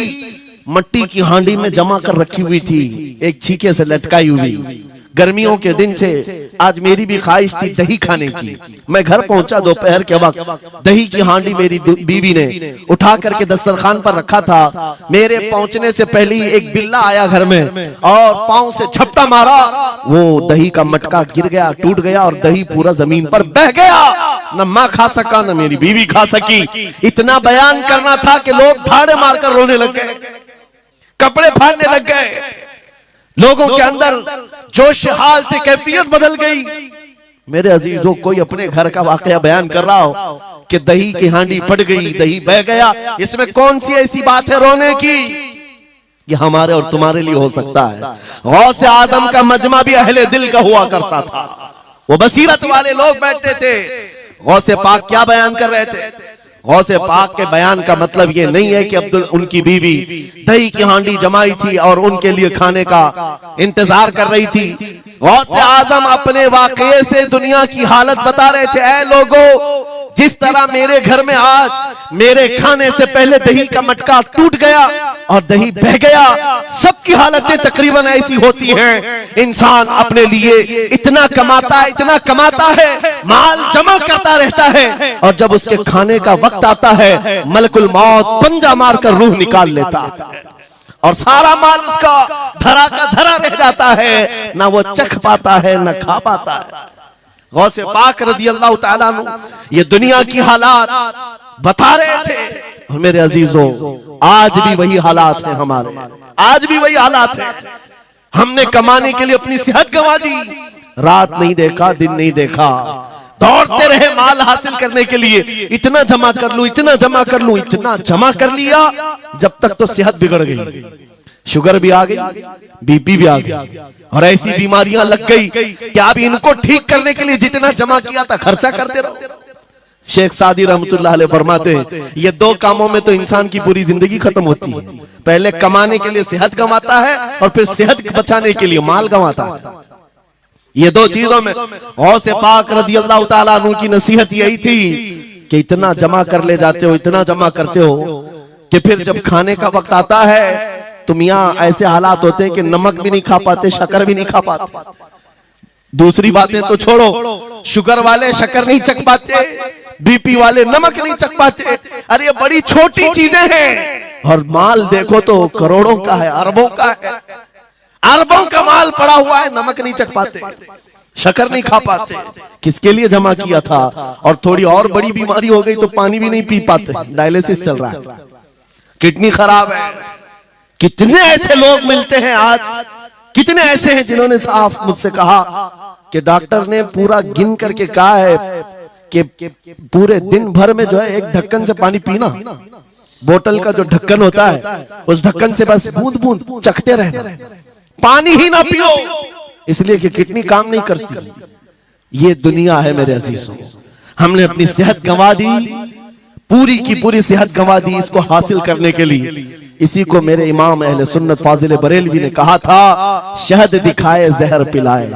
मट्टी की हांडी में जमा कर रखी हुई थी, एक छीके से लटकाई हुई। गर्मियों के दिन थे, आज मेरी भी ख्वाहिश थी दही खाने की। मैं घर पहुंचा दोपहर के वक्त, दही की हांडी मेरी बीवी ने उठा करके दस्तरखान पर रखा था। मेरे पहुंचने से पहले ही एक बिल्ला आया घर में और पांव से झपटा मारा, वो दही का मटका गिर गया, टूट गया और दही पूरा जमीन पर बह गया। न माँ खा सका, न मेरी बीवी खा सकी। इतना बयान करना था कि लोग ठाड़े मारकर रोने लग गए, कपड़े फाड़ने लग गए, लोगों के अंदर जोश हाल से कैफियत बदल गई। मेरे अजीजों, कोई अपने घर का वाकया बयान कर रहा हो कि दही की हांडी फट गई, दही बह गया, इसमें कौन सी ऐसी बात है रोने की? ये हमारे और तुम्हारे लिए हो सकता है। गौसे आजम का मजमा भी अहले दिल का हुआ करता था, वो बसीरत वाले लोग बैठते थे। गौसे पाक क्या बयान कर रहे थे? गौसे पाक के बयान का मतलब ये नहीं है कि अब्दुल उनकी बीवी दही की हांडी जमाई थी और उनके लिए खाने का इंतजार कर रही थी। गौसे आजम अपने वाकये से दुनिया की हालत बता रहे थे, ऐ लोगों, जिस तरह मेरे घर में आज मेरे खाने से पहले दही का मटका टूट गया और दही बह गया, सबकी हालतें तकरीबन ऐसी होती हैं। इंसान अपने लिए इतना कमाता है, माल जमा करता रहता है, और जब उसके खाने का वक्त आता है मलकुल मौत पंजा मारकर रूह निकाल लेता है और सारा माल उसका धरा का धरा रह जाता है, ना वो चख पाता है ना खा पाता है। गौसे पाक रज़ी अल्लाह ताला अन्हु ये दुनिया की हालात बता रहे थे, और मेरे अजीजों आज भी वही हालात हैं हमारे, आज भी वही हालात हैं। हमने कमाने के लिए अपनी सेहत गंवा दी, रात नहीं देखा दिन नहीं देखा, दौड़ते रहे माल हासिल करने के लिए, इतना जमा कर लूं, इतना जमा कर लूं, इतना जमा कर लिया, जब तक तो सेहत बिगड़ गई, शुगर भी आ गई, बीपी भी आ गई, और ऐसी बीमारियां लग गई कि अब इनको ठीक करने के लिए जितना जमा किया था खर्चा करते रहो। शेख सादी रहमतुल्लाह अलैह फरमाते हैं ये दो कामों में तो इंसान की पूरी जिंदगी खत्म होती है, पहले कमाने के लिए सेहत गंवाता है और फिर सेहत बचाने के लिए माल गंवाता है। ये दो चीजों में गौसे पाक रज़ी अल्लाह ताला अन्हु की नसीहत यही थी कि इतना जमा कर ले जाते हो, इतना जमा करते हो कि फिर जब खाने का वक्त आता है तुम यहाँ ऐसे हालात होते हैं कि नमक भी नहीं खा पाते, शक्कर भी नहीं खा पाते। दूसरी बातें तो छोड़ो, शुगर वाले शक्कर नहीं चख पाते, बीपी वाले नमक नहीं चख पाते। अरे ये बड़ी छोटी चीजें हैं, और माल देखो तो करोड़ों का है, अरबों का है, अरबों का माल पड़ा हुआ है, नमक नहीं चख पाते, शक्कर नहीं खा पाते। किसके लिए जमा किया था? और थोड़ी और बड़ी बीमारी हो गई तो पानी भी नहीं पी पाते, डायलिसिस चल रहा है, किडनी खराब है। कितने ऐसे लोग मिलते हैं आज, कितने ऐसे हैं जिन्होंने साफ मुझसे कहा कि डॉक्टर ने पूरा गिन करके कहा है कि पूरे दिन भर में जो है एक ढक्कन से पानी पीना, बोतल का जो ढक्कन होता है उस ढक्कन से बस बूंद बूंद चखते रहना, पानी ही ना पियो, इसलिए कि किडनी काम नहीं करती। ये दुनिया है मेरे अजीजों, हमने अपनी सेहत गंवा दी, पूरी की पूरी सेहत गंवा दी इसको हासिल करने के लिए। इसी को मेरे इमाम अहले सुन्नत फाजिल बरेलवी ने कहा था, शहद दिखाए जहर पिलाए,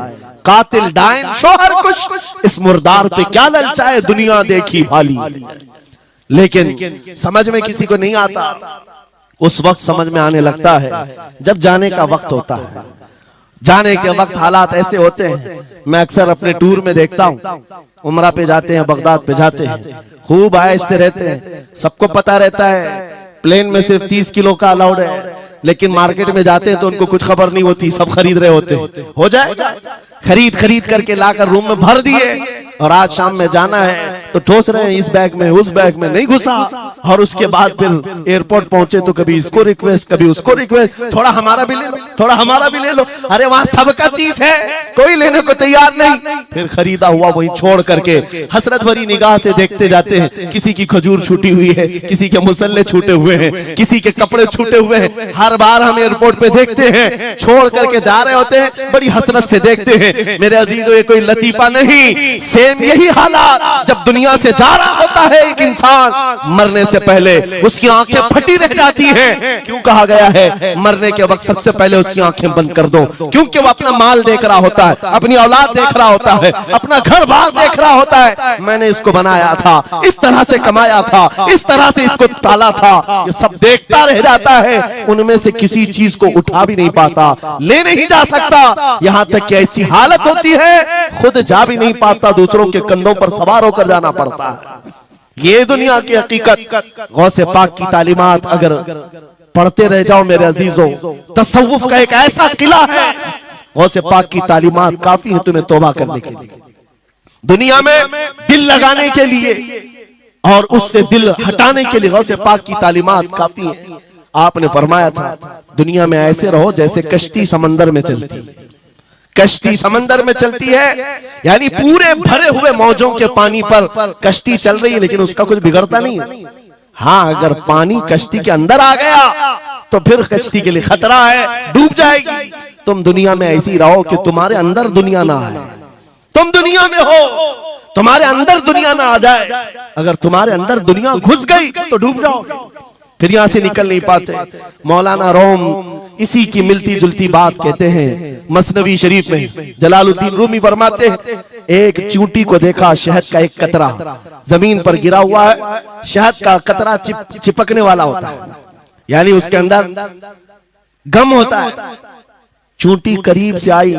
कातिल डायन शोहर कुछ, इस मुर्दार पे क्या ललचाए, दुनिया देखी भाली। लेकिन समझ में किसी को नहीं आता, उस वक्त समझ में आने लगता है जब जाने का वक्त होता है। जाने के वक्त हालात ऐसे होते हैं, मैं अक्सर अपने टूर में देखता हूँ, उमरा पे जाते हैं, बगदाद पे जाते हैं, खूब आयश से रहते हैं, सबको पता रहता है प्लेन में सिर्फ 30 किलो का अलाउड है, लेकिन मार्केट में जाते हैं तो उनको कुछ खबर नहीं होती, सब खरीद रहे होते हैं, हो जाएगा, खरीद करके लाकर रूम में भर दिए, और आज शाम में जाना है तो ठोस रहे हैं इस बैग में उस बैग में नहीं घुसा, और उसके बाद फिर एयरपोर्ट पहुंचे तो कभी इसको रिक्वेस्ट कभी उसको रिक्वेस्ट, थोड़ा हमारा भी ले लो, थोड़ा हमारा भी ले लो। अरे वहां सबका 30 है, कोई लेने को तैयार नहीं, फिर खरीदा हुआ वही छोड़ करके हसरत भरी निगाह से देखते जाते हैं। किसी की खजूर छूटी हुई है, किसी के मुसल्ले छूटे हुए हैं, किसी के कपड़े छूटे हुए हैं, हर बार हम एयरपोर्ट पे देखते हैं, छोड़ करके जा रहे होते हैं, बड़ी हसरत से देखते हैं। मेरे अजीजों ये कोई लतीफा नहीं, सेम यही हालात जब दुनिया से जा रहा होता है एक इंसान, मरने से पहले उसकी आंखें फटी रह जाती हैं। क्यों कहा गया है मरने के वक्त सबसे पहले उसकी आंखें बंद कर दो? क्योंकि वो अपना माल देख रहा होता है, अपनी औलाद देख रहा होता है, अपना घर बार देख रहा होता है, मैंने इसको बनाया था, इस तरह से कमाया था, इस तरह से इसको पाला था, ये सब देखता रह जाता है, उनमें से किसी चीज को उठा भी नहीं पाता, ले नहीं जा सकता, यहां तक कि ऐसी हालत होती है खुद जा भी नहीं पाता, दूसरों के कंधों पर सवार होकर जाना पड़ता है। ये दुनिया की हकीकत। गौसे पाक की तालीमात अगर पढ़ते रह जाओ मेरे अजीजों, तसव्वुफ का एक ऐसा किला है, गौसे पाक की तालीमात काफी है तुम्हें तौबा करने के लिए, दुनिया में दिल लगाने के लिए और उससे दिल हटाने के लिए। गौसे पाक की तालीमात काफी है। आपने फरमाया था दुनिया में ऐसे रहो जैसे कश्ती समंदर में चलती है, कश्ती समंदर में चलती है, यानी पूरे भरे हुए मौजों के पानी पर कश्ती चल रही है, लेकिन उसका कुछ बिगड़ता नहीं है। हाँ, अगर पानी कश्ती के अंदर आ गया तो फिर कश्ती के लिए खतरा है, डूब जाएगी। तुम दुनिया में ऐसी रहो कि तुम्हारे अंदर दुनिया ना आए, तुम दुनिया में हो, तुम्हारे अंदर दुनिया ना आ जाए। अगर तुम्हारे अंदर दुनिया घुस गई तो डूब जाओगे, फिर यहां से निकल नहीं पाते। मौलाना रोम इसी की मिलती जुलती बात कहते हैं मसनवी शरीफ में। जलालुद्दीन रूमी फरमाते हैं एक चूंटी को देखा, शहद का एक कतरा जमीन पर गिरा हुआ है, शहद का कतरा चिपकने वाला होता है, यानी उसके अंदर गम होता है। चूंटी करीब से आई,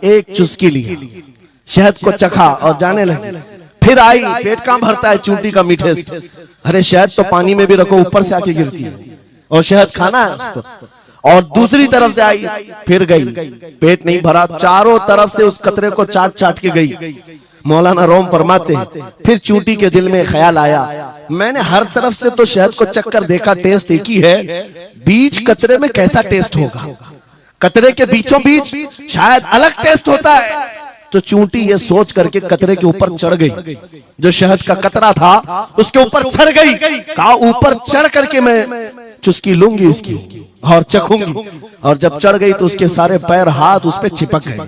एक चुस्की ली, शहद को चखा और जाने लगी। फिर आई, पेट कहां भरता है चूंटी का मीठे से। अरे शहद तो पानी में भी रखो, ऊपर से आके गिरती है और शहद खाना है उसको। और दूसरी तरफ से आई, फिर गई, पेट नहीं भरा, चारों तरफ से उस कतरे को चाट चाट के गई। मौलाना रोम फरमाते हैं, फिर चूंटी के दिल में ख्याल आया, मैंने हर तरफ से तो शहद को चक्कर देखा, टेस्ट एक ही है, बीच कतरे में कैसा टेस्ट होगा? कतरे के बीचों बीच शायद अलग टेस्ट होता है। तो चूंटी ये सोच करके कतरे के ऊपर चढ़ गई, जो शहद का कतरा था उसके ऊपर चढ़ गई। कहा ऊपर चढ़ करके मैं चुस्की लूंगी इसकी और चखूंगी। और जब चढ़ गई तो उसके सारे पैर हाथ उस पे चिपक गए।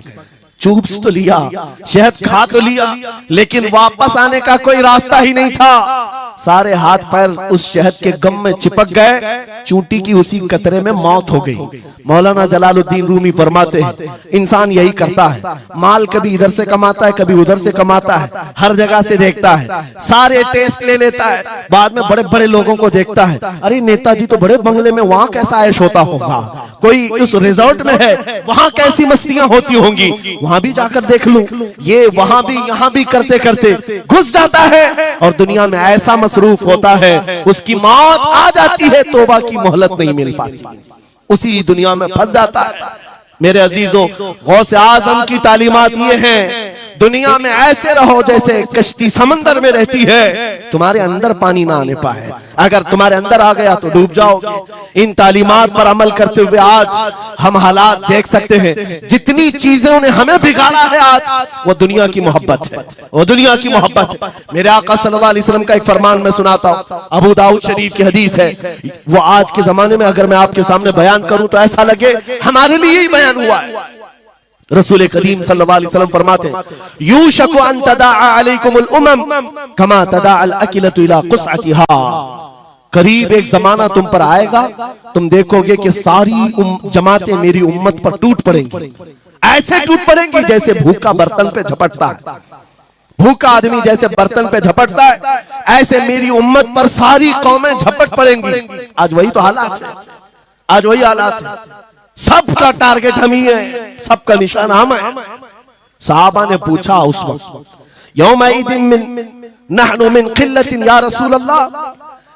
चूप तो लिया, शहद खा तो लिया, लेकिन वापस आने का कोई रास्ता ही नहीं था। सारे हाथ पैर उस शहद के गम में चिपक गए। चूंटी की उसी कतरे में मौत हो गई। मौलाना जलालुद्दीन रूमी फरमाते हैं, इंसान यही करता है, माल कभी इधर से कमाता है, कभी उधर से कमाता है, हर जगह से देखता है, सारे टेस्ट ले लेता है, बाद में बड़े बड़े लोगों को देखता है, अरे नेताजी तो बड़े बंगले में, वहां कैसा ऐश होता होगा, कोई उस रिजॉर्ट में है, वहां कैसी मस्तियां होती होंगी, वहां भी जाकर देख लूं। ये वहां भी यहां भी करते करते घुस जाता है और दुनिया में ऐसा मसरूफ होता है, उसकी मौत आ जाती है, तौबा की मोहलत नहीं मिल पाती, उसी दुनिया में फंस जाता है। मेरे अजीजों, गौसे आजम की तालीमात ये हैं, दुनिया में ऐसे रहो जैसे कश्ती समंदर में रहती है, तुम्हारे अंदर पानी ना आने पाए, अगर तुम्हारे अंदर आ गया तो डूब जाओगे। इन तालीमात पर अमल करते हुए आज हम हालात देख सकते हैं, जितनी चीजों ने हमें बिगाड़ा है आज, वो दुनिया की मोहब्बत है, वो दुनिया की मोहब्बत है। मेरे आका सल्लल्लाहु अलैहि वसल्लम का एक फरमान मैं सुनाता हूँ, अबू दाऊद शरीफ की हदीस है, वो आज के जमाने में अगर मैं आपके सामने बयान करूं तो ऐसा लगे हमारे लिए ही बयान हुआ है। रसूल करीम सल्लल्लाहु अलैहि वसल्लम फरमाते हैं, यूशकु अन तदाअ अलैकुमुल उमम कमा तदाअल अकिलतु इला कुसअतिहा, करीब एक जमाना तुम पर आएगा, तुम देखोगे कि सारी जमातें मेरी उम्मत पर टूट पड़ेंगी, ऐसे टूट पड़ेंगी जैसे भूखा बर्तन पे झपटता है, भूखा आदमी जैसे बर्तन पे झपटता है, ऐसे मेरी उम्मत पर सारी कौमें झपट पड़ेंगी। आज वही तो हालात है, आज वही हालात है, सबका टारगेट हम ही है, सबका निशान हम है। सहाबा ने पूछा उस वक्त, यौमइदिन नहनु मिन किल्लतिन या रसूल अल्लाह,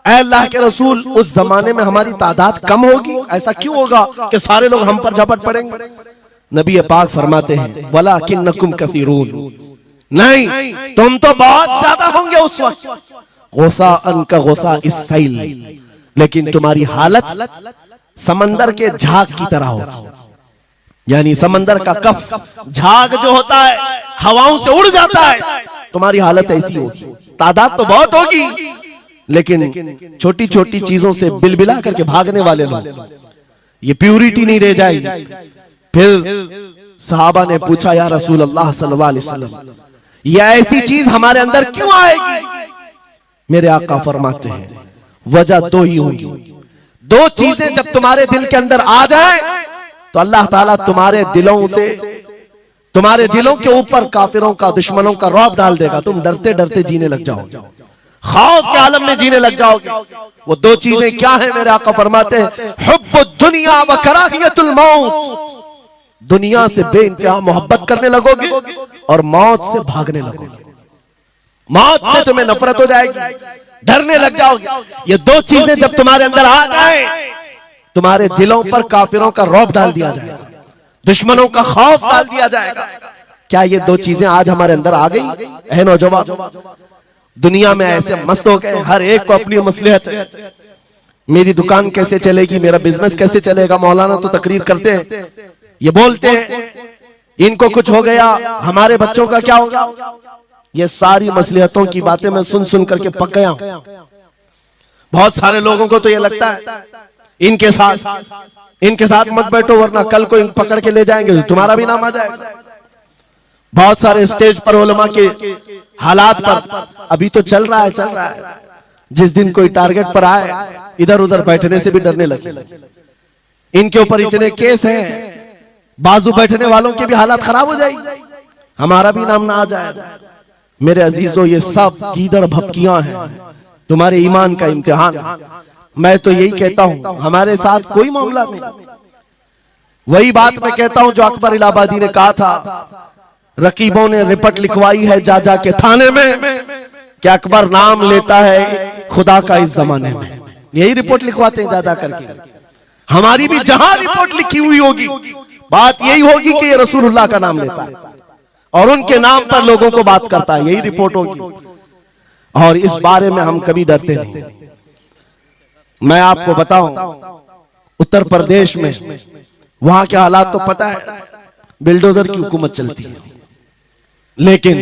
ऐ अल्लाह के रसूल, उस जमाने में हमारी तादाद कम होगी, ऐसा क्यों होगा कि सारे लोग हम पर झपट पड़ेंगे? नबी पाक फरमाते हैं, वलाकिन्नकुम कसीरून, नहीं तुम तो बहुत ज्यादा होंगे उस वक्त, गुसा अनका गुसा इस्सैल, लेकिन तुम्हारी हालत समंदर के झाग की तरह होगी, यानी समंदर का कफ झाग जो होता है हवाओं से उड़ जाता है, तुम्हारी हालत ऐसी होगी। तादाद तो बहुत होगी, लेकिन छोटी छोटी चीजों से बिलबिला करके भागने वाले लोग, ये प्यूरिटी नहीं रह जाएगी। फिर सहाबा ने पूछा, या रसूल अल्लाह सल्लल्लाहु अलैहि वसल्लम, ये ऐसी चीज हमारे अंदर क्यों आएगी? मेरे आका फरमाते हैं, वजह दो ही होगी, दो चीजें जब तुम्हारे दिल के अंदर आ जाए तो अल्लाह ताला तुम्हारे दिलों से, तुम्हारे दिलों के ऊपर काफिरों का, दुश्मनों का रौब डाल देगा, तुम डरते डरते जीने लग जाओगे, खौफ के आलम में जीने लग जाओगे। वो दो चीजें क्या है? मेरे आका फरमाते हैं, हुब्बुद दुनिया व कराहियतुल मौत, दुनिया से बेइंतहा मोहब्बत करने लगोगे और मौत से भागने लगोगे, मौत से तुम्हें नफरत हो जाएगी, डरने लग जाओगे। ये दो चीजें जब तुम्हारे अंदर आ जाए, तुम्हारे दिलों पर काफिरों का रौब डाल दिया जाएगा, दुश्मनों का खौफ डाल दिया जाएगा। क्या ये दो चीजें आज हमारे अंदर आ गई? है नौजवान, दुनिया में ऐसे मस्त हो गए, हर एक को अपनी मसलहत है, मेरी दुकान कैसे चलेगी, मेरा बिजनेस कैसे चलेगा। मौलाना तो तकरीर करते हैं, ये बोलते हैं इनको कुछ हो गया, हमारे बच्चों का क्या होगा। ये सारी मसलहतों की बातें मैं सुन सुन करके पक गया हूं। बहुत सारे लोगों को तो ये लगता है इनके साथ मत बैठो, वरना कल को इन पकड़ के ले जाएंगे तो तुम्हारा भी नाम आ जाएगा। बहुत सारे स्टेज पर उलमा के हालात पर अभी तो चल रहा है, जिस दिन कोई टारगेट पर आए इधर उधर बैठने से भी डरने लगे। इनके ऊपर इतने केस हैं, बाजू बैठने वालों की भी हालत खराब हो जाएगी। हमारा भी नाम ना आ जाए। मेरे अजीजों, ये सब गीदड़ भपकियां हैं, तुम्हारे ईमान का इम्तिहान। मैं तो यही कहता हूं, हमारे साथ कोई मामला नहीं। वही बात मैं कहता हूं जो अकबर इलाहाबादी ने कहा था, रकीबों ने रिपोर्ट लिखवाई है जा जा के थाने में कि अकबर नाम लेता है खुदा का इस जमाने में। यही रिपोर्ट लिखवाते हैं जा जा करके। हमारी भी जहां रिपोर्ट लिखी हुई होगी, बात यही होगी कि ये रसूलुल्लाह का नाम लेता है और उनके नाम पर लोगों को बात करता है, यही रिपोर्ट होगी। और इस बारे में हम कभी डरते नहीं। मैं आपको बताऊं, उत्तर प्रदेश में वहां के हालात तो पता है, बिल्डोजर की हुकूमत चलती है। लेकिन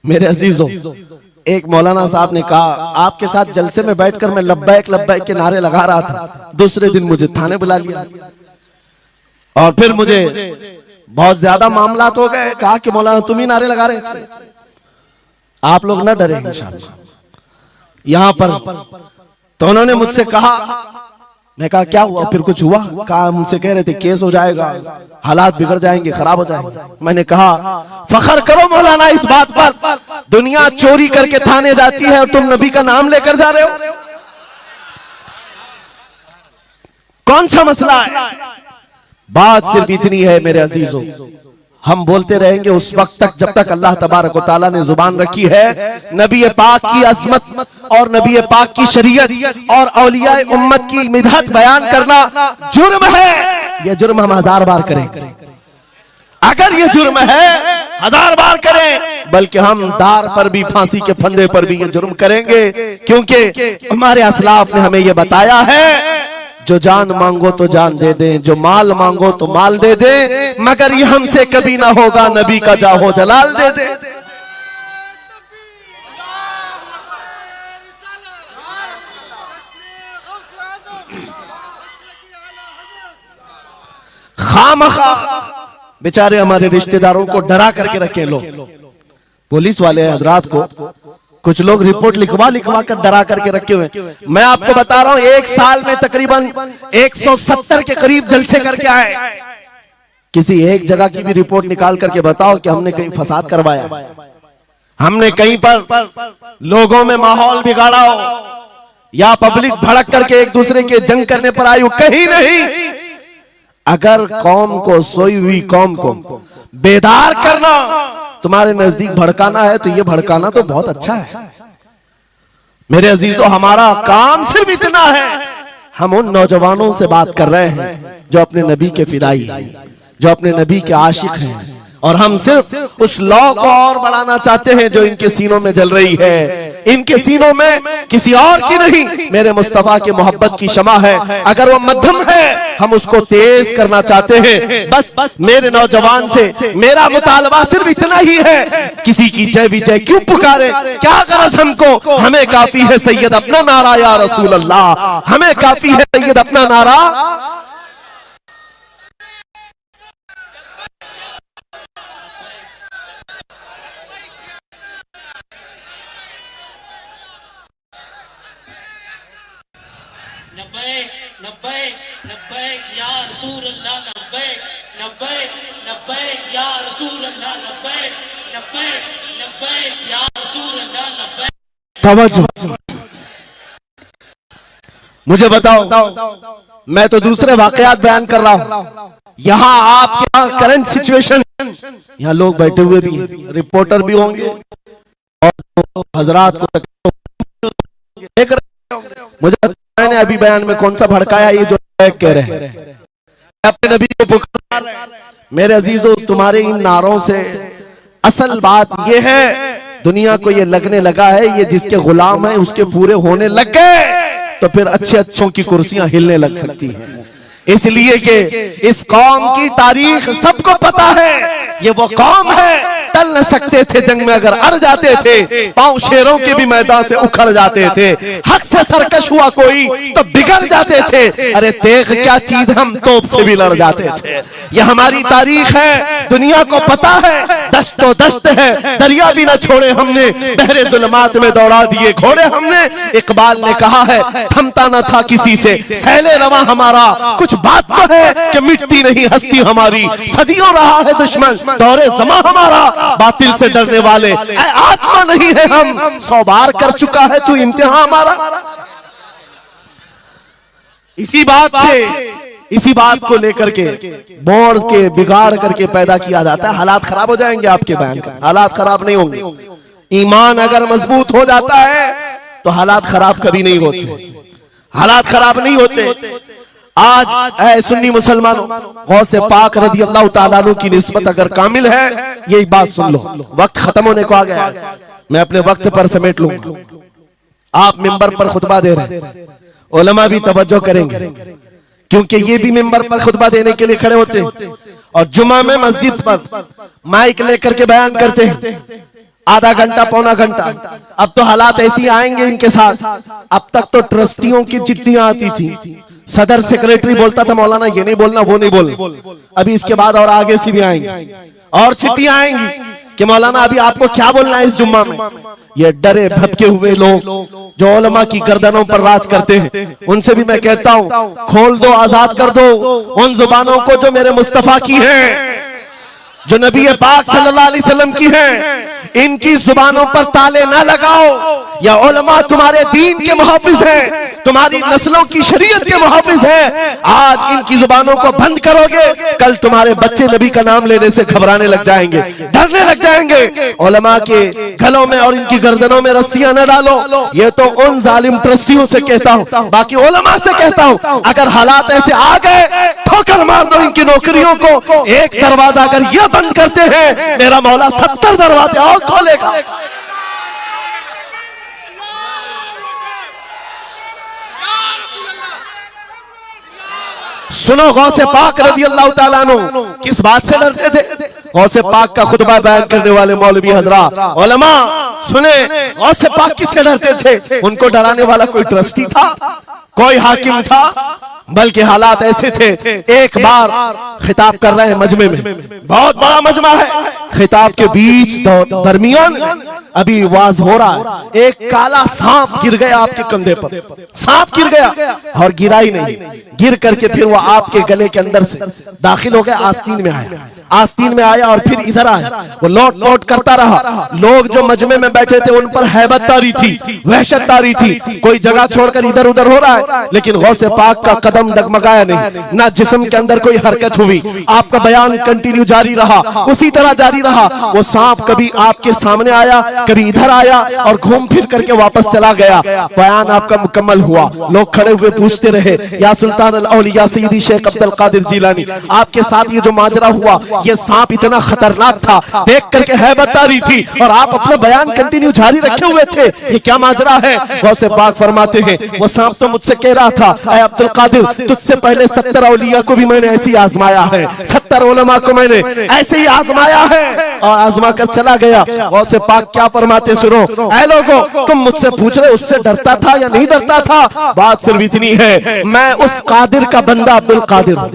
मेरे अजीजों, एक मौलाना साहब ने कहा, आपके साथ जलसे में बैठकर मैं लब्बैक लब्बैक के नारे लगा रहा था, दूसरे दिन मुझे थाने बुला लिया और फिर मुझे बहुत ज्यादा मामलात हो गए। कहा कि मौलाना तुम ही नारे लगा रहे थे। आप लोग ना डरे इंशाअल्लाह। यहां पर तो उन्होंने मुझसे कहा, मैं कहा क्या हुआ, फिर कुछ हुआ? कहा मुझसे कह रहे थे केस हो जाएगा, हालात बिगड़ जाएंगे, खराब हो जाएंगे। मैंने कहा फखर करो मौलाना इस बात पर, दुनिया चोरी करके थाने जाती है और तुम नबी का नाम लेकर जा रहे हो, कौन सा मसला है? बात सिर्फ इतनी है मेरे अजीजों, हम बोलते रहेंगे उस वक्त तक जब तक अल्लाह तबारक व तआला ने जुबान रखी है। नबी पाक की अज़मत और नबी पाक की शरीयत और औलिया उम्मत की मिदहत बयान करना जुर्म है। ये जुर्म हम 1000 बार करें, अगर ये जुर्म है 1000 बार करें, बल्कि हम दार पर भी, फांसी के फंदे पर भी ये जुर्म करेंगे, क्योंकि हमारे असलाफ ने हमें ये बताया है, जो जान मांगो तो जान दे दे, जो माल मांगो तो माल दे दे, मगर ये हमसे कभी ना होगा नबी का जाहो जलाल दे दे। खामखा बेचारे हमारे रिश्तेदारों को डरा करके रखे लोग, पुलिस वाले हजरात को कुछ लोग रिपोर्ट लिखवा कर डरा करके रखे हुए। मैं आपको बता रहा हूं, एक साल में तकरीबन 170 के करीब जलसे करके आए। किसी एक जगह की भी रिपोर्ट निकाल करके बताओ कि हमने कहीं फसाद करवाया, हमने कहीं पर लोगों में माहौल बिगाड़ा हो, या पब्लिक भड़क करके एक दूसरे के जंग करने पर आई हो, कहीं नहीं। अगर कौम को, सोई हुई कौम को बेदार करना तुम्हारे नजदीक भड़काना है, तो ये भड़काना तो बहुत अच्छा है। मेरे अजीजों, हमारा काम सिर्फ इतना है, हम उन नौजवानों से बात कर रहे हैं जो अपने नबी के फिदाई हैं, जो अपने नबी के आशिक हैं, और हम सिर्फ उस लौ को और बढ़ाना चाहते हैं जो इनके सीनों में जल रही है। इनके सीनों में किसी और की नहीं, मेरे मुस्तफा की मोहब्बत की शमा है। अगर वो मध्यम है, हम उसको तेज करना चाहते हैं। बस मेरे नौजवान से मेरा मुतालबा सिर्फ इतना ही है, किसी की जय विजय क्यों पुकारे, क्या गरज हमको, हमें काफी है सैयद अपना नारा या रसूल अल्लाह, हमें काफी है सैयद अपना नारा। लब्बैक लब्बैक लब्बैक या रसूल अल्लाह, लब्बैक लब्बैक लब्बैक या रसूल अल्लाह, लब्बैक लब्बैक लब्बैक या रसूल अल्लाह, लब्बैक। तवज्जो, मुझे बताओ, मैं तो दूसरे वाकयात बयान कर रहा हूं, यहाँ आपके यहाँ करंट सिचुएशन, यहाँ लोग बैठे हुए भी हैं, रिपोर्टर भी होंगे और हजरात को देख रहे होंगे। मुझे मैंने अभी बयान में कौन सा भड़काया, ये जो कह रहे हैं अपने नबी को पुकार रहे हैं। मेरे अजीजों, तुम्हारे इन नारों से असल बात ये है, दुनिया को ये लगने लगा है ये जिसके गुलाम है उसके पूरे होने लग गए, तो फिर अच्छे अच्छों की कुर्सियां हिलने लग सकती हैं। इसलिए कि इस कौम की तारीख सबको पता है, ये वो कौम है टल न सकते थे, जंग में अगर अड़ जाते थे पांव शेरों के भी मैदान से उखड़ जाते थे। हक से सरकश हुआ कोई तो बिगड़ जाते थे, अरे देख क्या चीज हम तोप से भी लड़ जाते थे। ये हमारी तारीख है, दुनिया को पता है, दश्तो दश्त है, दरिया भी न छोड़े हमने, बहरे जुल्मात में दौड़ा दिए घोड़े हमने। इकबाल ने कहा है थमता न था किसी से सैले रवा हमारा, कुछ बात तो है कि मिटती नहीं हस्ती हमारी, सदियों रहा है दुश्मन दौरे जमा हमारा, बातिल से डरने वाले आत्मा नहीं है हम, 100 बार कर चुका है तू इम्तिहान हमारा। इसी बात को लेकर के बोर्ड के बिगाड़ करके पैदा किया जाता है। हालात खराब हो जाएंगे आपके बयान का, हालात खराब नहीं होंगे। ईमान अगर मजबूत हो जाता है तो हालात खराब कभी नहीं होते, हालात खराब नहीं होते। आज ऐ सुन्नी मुसलमानों, गौसे पाक रज़ी अल्लाह ताला अन्हु की निस्बत अगर कामिल है, यही बात सुन लो। वक्त खत्म होने को आ गया, मैं अपने वक्त पर समेट लूंगा। आप मिंबर पर खुतबा दे रहे हैं, उलमा भी तवज्जो करेंगे, क्योंकि ये भी मिंबर पर खुतबा देने के लिए खड़े होते हैं और जुमा में मस्जिद पर माइक लेकर के बयान करते हैं, आधा घंटा पौना घंटा। अब तो हालात ऐसी आएंगे इनके साथ। अब तक तो ट्रस्टियों की चिट्ठियां आती थी, सदर सेक्रेटरी बोलता था मौलाना ये नहीं बोलना वो नहीं बोलना। अभी इसके बाद और आगे से भी आएंगी और चिट्ठियां आएंगी कि मौलाना अभी आपको क्या बोलना है इस जुम्मा में। ये डरे भटके हुए लोग जो उलमा की गर्दनों पर राज करते हैं, उनसे भी मैं कहता हूं खोल दो, आजाद कर दो उन जुबानों को जो मेरे मुस्तफा की हैं, जो नबी पाक सल्लल्लाहु अलैहि वसल्लम की हैं। इनकी जुबानों पर ताले ना लगाओ। या उलमा तुम्हारे दीन के मुहाफिज हैं, तुम्हारी नस्लों की शरीयत के मुहाफिज हैं। आज इनकी जुबानों को बंद करोगे, कल तुम्हारे बच्चे नबी का नाम लेने से घबराने लग जाएंगे, डरने लग जाएंगे। उलमा के गलों में और इनकी गर्दनों में रस्सियां न डालो। ये तो उन जालिम ट्रस्टियों से कहता हूं, बाकी उलमा से कहता हूं अगर हालात ऐसे आ गए ठोकर मार दो इनकी नौकरियों को। एक दरवाजा अगर ये बंद करते हैं, मेरा मौला 70 दरवाजे और खोलेगा। सुनो गौसे पाक रज़ी अल्लाह ताला अन्हु किस बात से डरते थे। गौसे पाक का खुतबा बयान करने वाले मौलवी हजरात उलमा सुने, गौसे पाक किससे डरते थे। उनको डराने वाला कोई ट्रस्टी था, कोई हाकिम था, बल्कि हालात ऐसे थे। एक बार खिताब कर रहे हैं मजमे में, बहुत बड़ा मजमा है, खिताब के बीच दरमियान अभी वाज हो रहा है, एक काला सांप गिर गया आपके कंधे पर। सांप गिर गया और गिरा ही नहीं, गिर करके फिर वो आपके गले के अंदर से दाखिल हो गया, आस्तीन में आया, आस्तीन में आया और फिर इधर आया। वो लौट लौट करता रहा। लोग जो मजमे में बैठे थे उन पर हैबत तारी थी, वहशत तारी थी। कोई जगह छोड़कर इधर उधर हो रहा है, लेकिन गौसे पाक का कदम डगमगाया नहीं, ना जिस्म के अंदर कोई हरकत हुई। आपका बयान कंटिन्यू जारी रहा, उसी तरह जारी रहा। वो सांप कभी आपके सामने आया, कभी इधर आया और घूम फिर करके वापस चला गया। बयान आपका मुकम्मल हुआ। लोग खड़े हुए पूछते रहे, या सुल्तान अल औलिया सैयदी शेख अब्दुल कादिर जिलानी, आपके साथ ये जो माजरा हुआ, ये सांप इतना खतरनाक था, देख करके हैबत आ रही थी और आप अपना बयान कंटिन्यू जारी रखे हुए थे, ये क्या माजरा है। गौसे पाक फरमाते हैं वो सांप तो मुझसे कह रहा था, ऐ अब्दुल कादिर तुझसे पहले 70 औलिया को भी मैंने ऐसे ही आजमाया है, 70 उलमा को मैंने ऐसे ही आजमाया है और आजमा कर चला गया। गौसे पाक क्या फरमाते सुनो, ऐ लोगों तुम मुझसे पूछ रहे उससे डरता था या नहीं डरता था, बात सिर्फ इतनी है, मैं उस कादिर का बंदा अब्दुल कादिर हूं,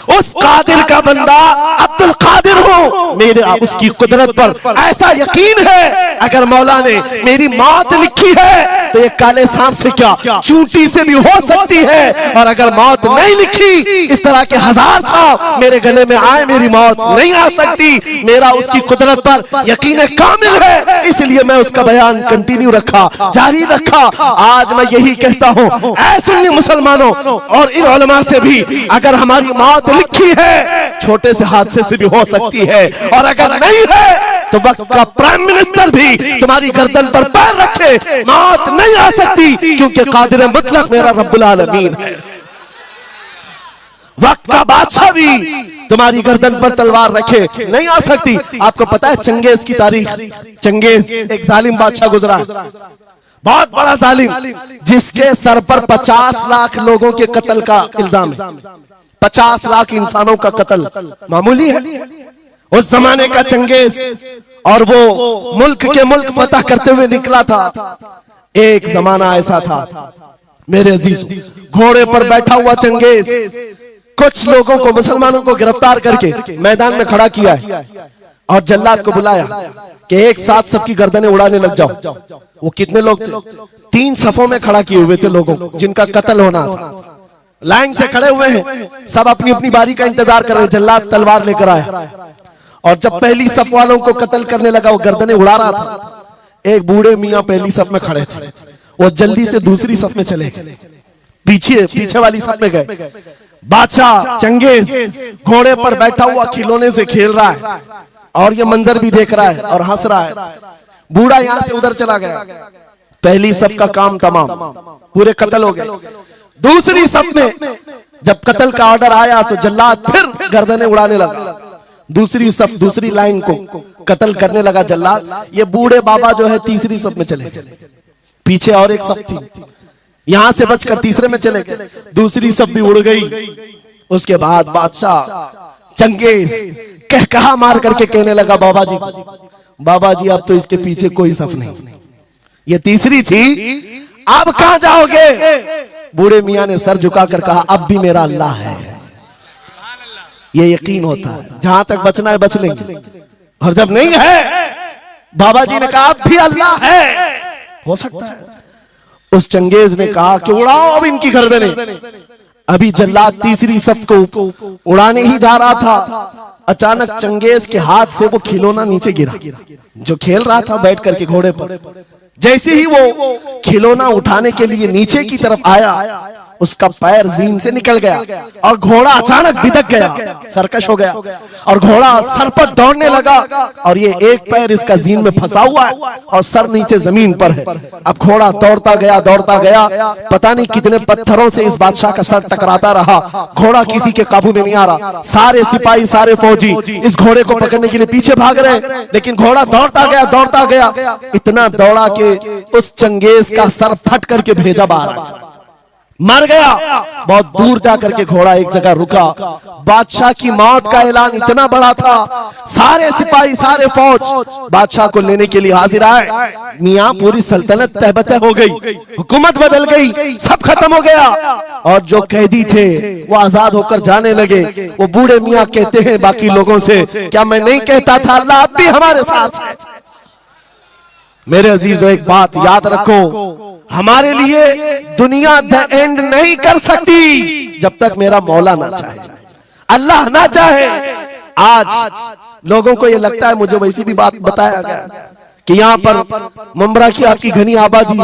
उस कादिर का बंदा अब्दुल कादिर हूं। मेरे उसकी कुदरत पर ऐसा यकीन है, अगर मौला ने मेरी मौत लिखी है तो ये काले सांप से क्या चूंटी से भी हो सकती है, और अगर मौत नहीं लिखी, इस तरह के 1000 सांप मेरे गले में आए, मेरी मौत नहीं आ सकती। मेरा उसकी कुदरत पर यकीन कामिल है, इसलिए मैं उसका बयान कंटिन्यू रखा, जारी रखा। आज मैं यही कहता हूं, ऐ सुन्नी मुसलमानों और इन उलमा से भी, अगर हमारी मौत लिखी है छोटे से हादसे से भी हो सकती है, और अगर नहीं है तो वक्त का प्राइम मिनिस्टर भी तुम्हारी गर्दन पर पैर रखे, मौत नहीं आ सकती, क्योंकि कादिर मुतलक मेरा रब्बुल आलमीन है। वक्त का बादशाह भी तुम्हारी गर्दन पर तलवार रखे, नहीं आ सकती। आपको पता है चंगेज की तारीख, चंगेज एक जालिम बादशाह गुजरा, बहुत बड़ा जालिम, जिसके सर पर 50 लाख लोगों के कत्ल का इल्जाम है। 50 लाख इंसानों का कत्ल मामूली है। उस जमाने का चंगेज, और वो मुल्क के मुल्क फतह करते हुए निकला था। एक जमाना ऐसा था मेरे अजीज, घोड़े पर बैठा हुआ चंगेज कुछ लोगों को, मुसलमानों को गिरफ्तार करके मैदान में खड़ा किया है और जल्लाद को बुलाया कि एक साथ सबकी गर्दनें उड़ाने लग जाओ। वो कितने लोग थे? 3 सफों में खड़ा किए हुए थे लोगों को जिनका कत्ल होना था। लाइन से खड़े हुए हैं, सब अपनी अपनी बारी का इंतजार कर रहे हैं। जल्लाद तलवार लेकर आया और जब पहली सफ वालों को कत्ल करने लगा, वो गर्दनें उड़ा रहा था। एक बूढ़े मियां पहली सफ में खड़े थे, वो जल्दी से दूसरी सफ में चले, पीछे वाली सफ में गए। बादशाह चंगेज घोड़े पर बैठा हुआ खिलौने से खेल रहा है और ये मंजर भी देख रहा है और हंस रहा है। बूढ़ा यहां से उधर चला गया, पहली सफ का काम तमाम, पूरे कत्ल हो गए। दूसरी सफ में जब कत्ल का ऑर्डर आया तो जल्लाद फिर गर्दनें उड़ाने लगा। दूसरी सफ, दूसरी लाइन को कत्ल करने लगा जल्लाद। ये बूढ़े बाबा जो है तीसरी सफ में चले, पीछे और एक सफ थी, यहां से बचकर तीसरे में चले गए। दूसरी सफ भी उड़ गई। उसके बाद बादशाह चंगेज कहा मार करके कहने लगा, बाबा जी अब तो इसके पीछे कोई सफ नहीं, ये तीसरी थी, अब कहां जाओगे? बूढ़े मियां ने सर झुकाकर कहा, अब भी मेरा अल्लाह है। ये यकीन होता है, जहां तक बचना है बच लेंगे, और जब नहीं है, बाबा जी ने कहा अब भी अल्लाह है, हो सकता है। उस चंगेज ने कहा कि उड़ाओ अब इनकी गर्दनें। अभी जल्लाद तीसरी सफ को उड़ाने ही जा रहा था, अचानक चंगेज के हाथ से वो खिलौना नीचे गिरा जो खेल रहा था बैठ करके घोड़े पर। जैसे ही वो खिलौना उठाने के लिए नीचे की तरफ आया, उसका पैर जीन से निकल गया और घोड़ा अचानक बिदक गया, सरकश हो गया और घोड़ा सर पर दौड़ने लगा और ये एक पैर इसका जीन में फंसा हुआ है और सर नीचे जमीन पर है। अब घोड़ा दौड़ता गया, पता नहीं कितने पत्थरों से इस बादशाह का सर टकराता रहा। घोड़ा किसी के काबू में नहीं आ रहा, सारे सिपाही सारे फौजी इस घोड़े को पकड़ने के लिए पीछे भाग रहे, लेकिन घोड़ा दौड़ता गया, इतना दौड़ा कि उस चंगेज का सर फट करके भेजा बाहर, मर गया। बहुत दूर जाकर के घोड़ा एक जगह रुका। बादशाह की मौत का ऐलान इतना बड़ा था, सारे सिपाही सारे फौज बादशाह को लेने के लिए हाजिर आए। मियां पूरी सल्तनत तहबतह हो गई, हुकूमत बदल गई, सब खत्म हो गया और जो कैदी थे वो आजाद होकर जाने लगे। वो बूढ़े मियां कहते हैं बाकी लोगों से, क्या मैं नहीं कहता था अल्लाह अब भी हमारे साथ है? मेरे अजीजों, एक बात याद रखो, हमारे लिए दुनिया द एंड नहीं कर सकती जब तक मेरा मौला ना चाहे, अल्लाह ना चाहे। आज लोगों को ये लगता है, मुझे वैसी भी बात बताया गया कि यहाँ पर मुंबरा की आपकी घनी आबादी,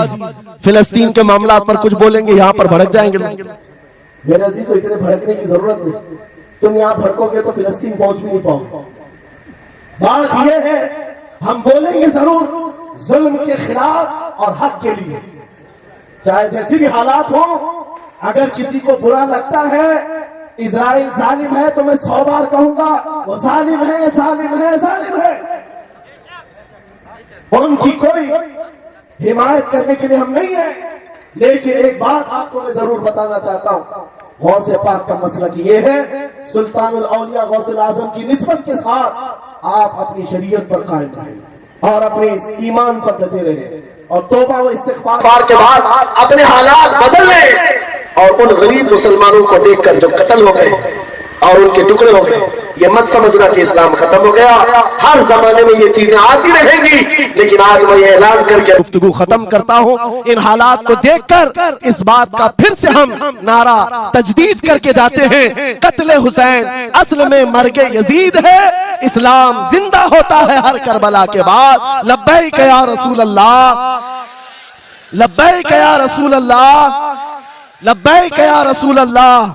फिलिस्तीन के मामला पर कुछ बोलेंगे यहाँ पर भड़क जाएंगे। मेरे अजीजों, इतने भड़कने की जरूरत नहीं, तुम यहाँ भड़कोगे तो फिलिस्तीन पहुंच भी नहीं पाओगे। बात यह है, हम बोलेंगे जरूर जुल्म के खिलाफ और हक के लिए, चाहे जैसी भी हालात हो। अगर किसी को बुरा लगता है इजराइल जालिम है, तो मैं 100 बार कहूंगा वो जालिम है, जालिम है, जालिम है। उनकी कोई हिमायत करने के लिए हम नहीं है, लेकिन एक बात आपको मैं जरूर बताना चाहता हूं, गौसे पाक का मसला ये है, सुल्तानुल औलिया गौसुल आजम की निस्बत के साथ आप अपनी शरीयत पर कायम रहें और अपने ईमान पर डटे रहे और तौबा व इस्तिग़फ़ार के बाद अपने हालात बदल लें और उन गरीब मुसलमानों को देखकर जो कत्ल हो गए और उनके टुकड़े हो गए, ये मत समझना कि इस्लाम खत्म हो गया। हर जमाने में ये चीजें आती रहेंगी, लेकिन आज मैं ये ऐलान करके गुफ्तगू खत्म करता हूँ। इन हालात को देखकर इस बात का फिर से हम नारा तजदीद करके जाते हैं, कत्ले हुसैन असल में मर्गे यजीद है, इस्लाम जिंदा होता है हर करबला के बाद। लब्बैक या रसूल अल्लाह, लब्बैक या रसूल अल्लाह, लब्बैक या रसूल अल्लाह।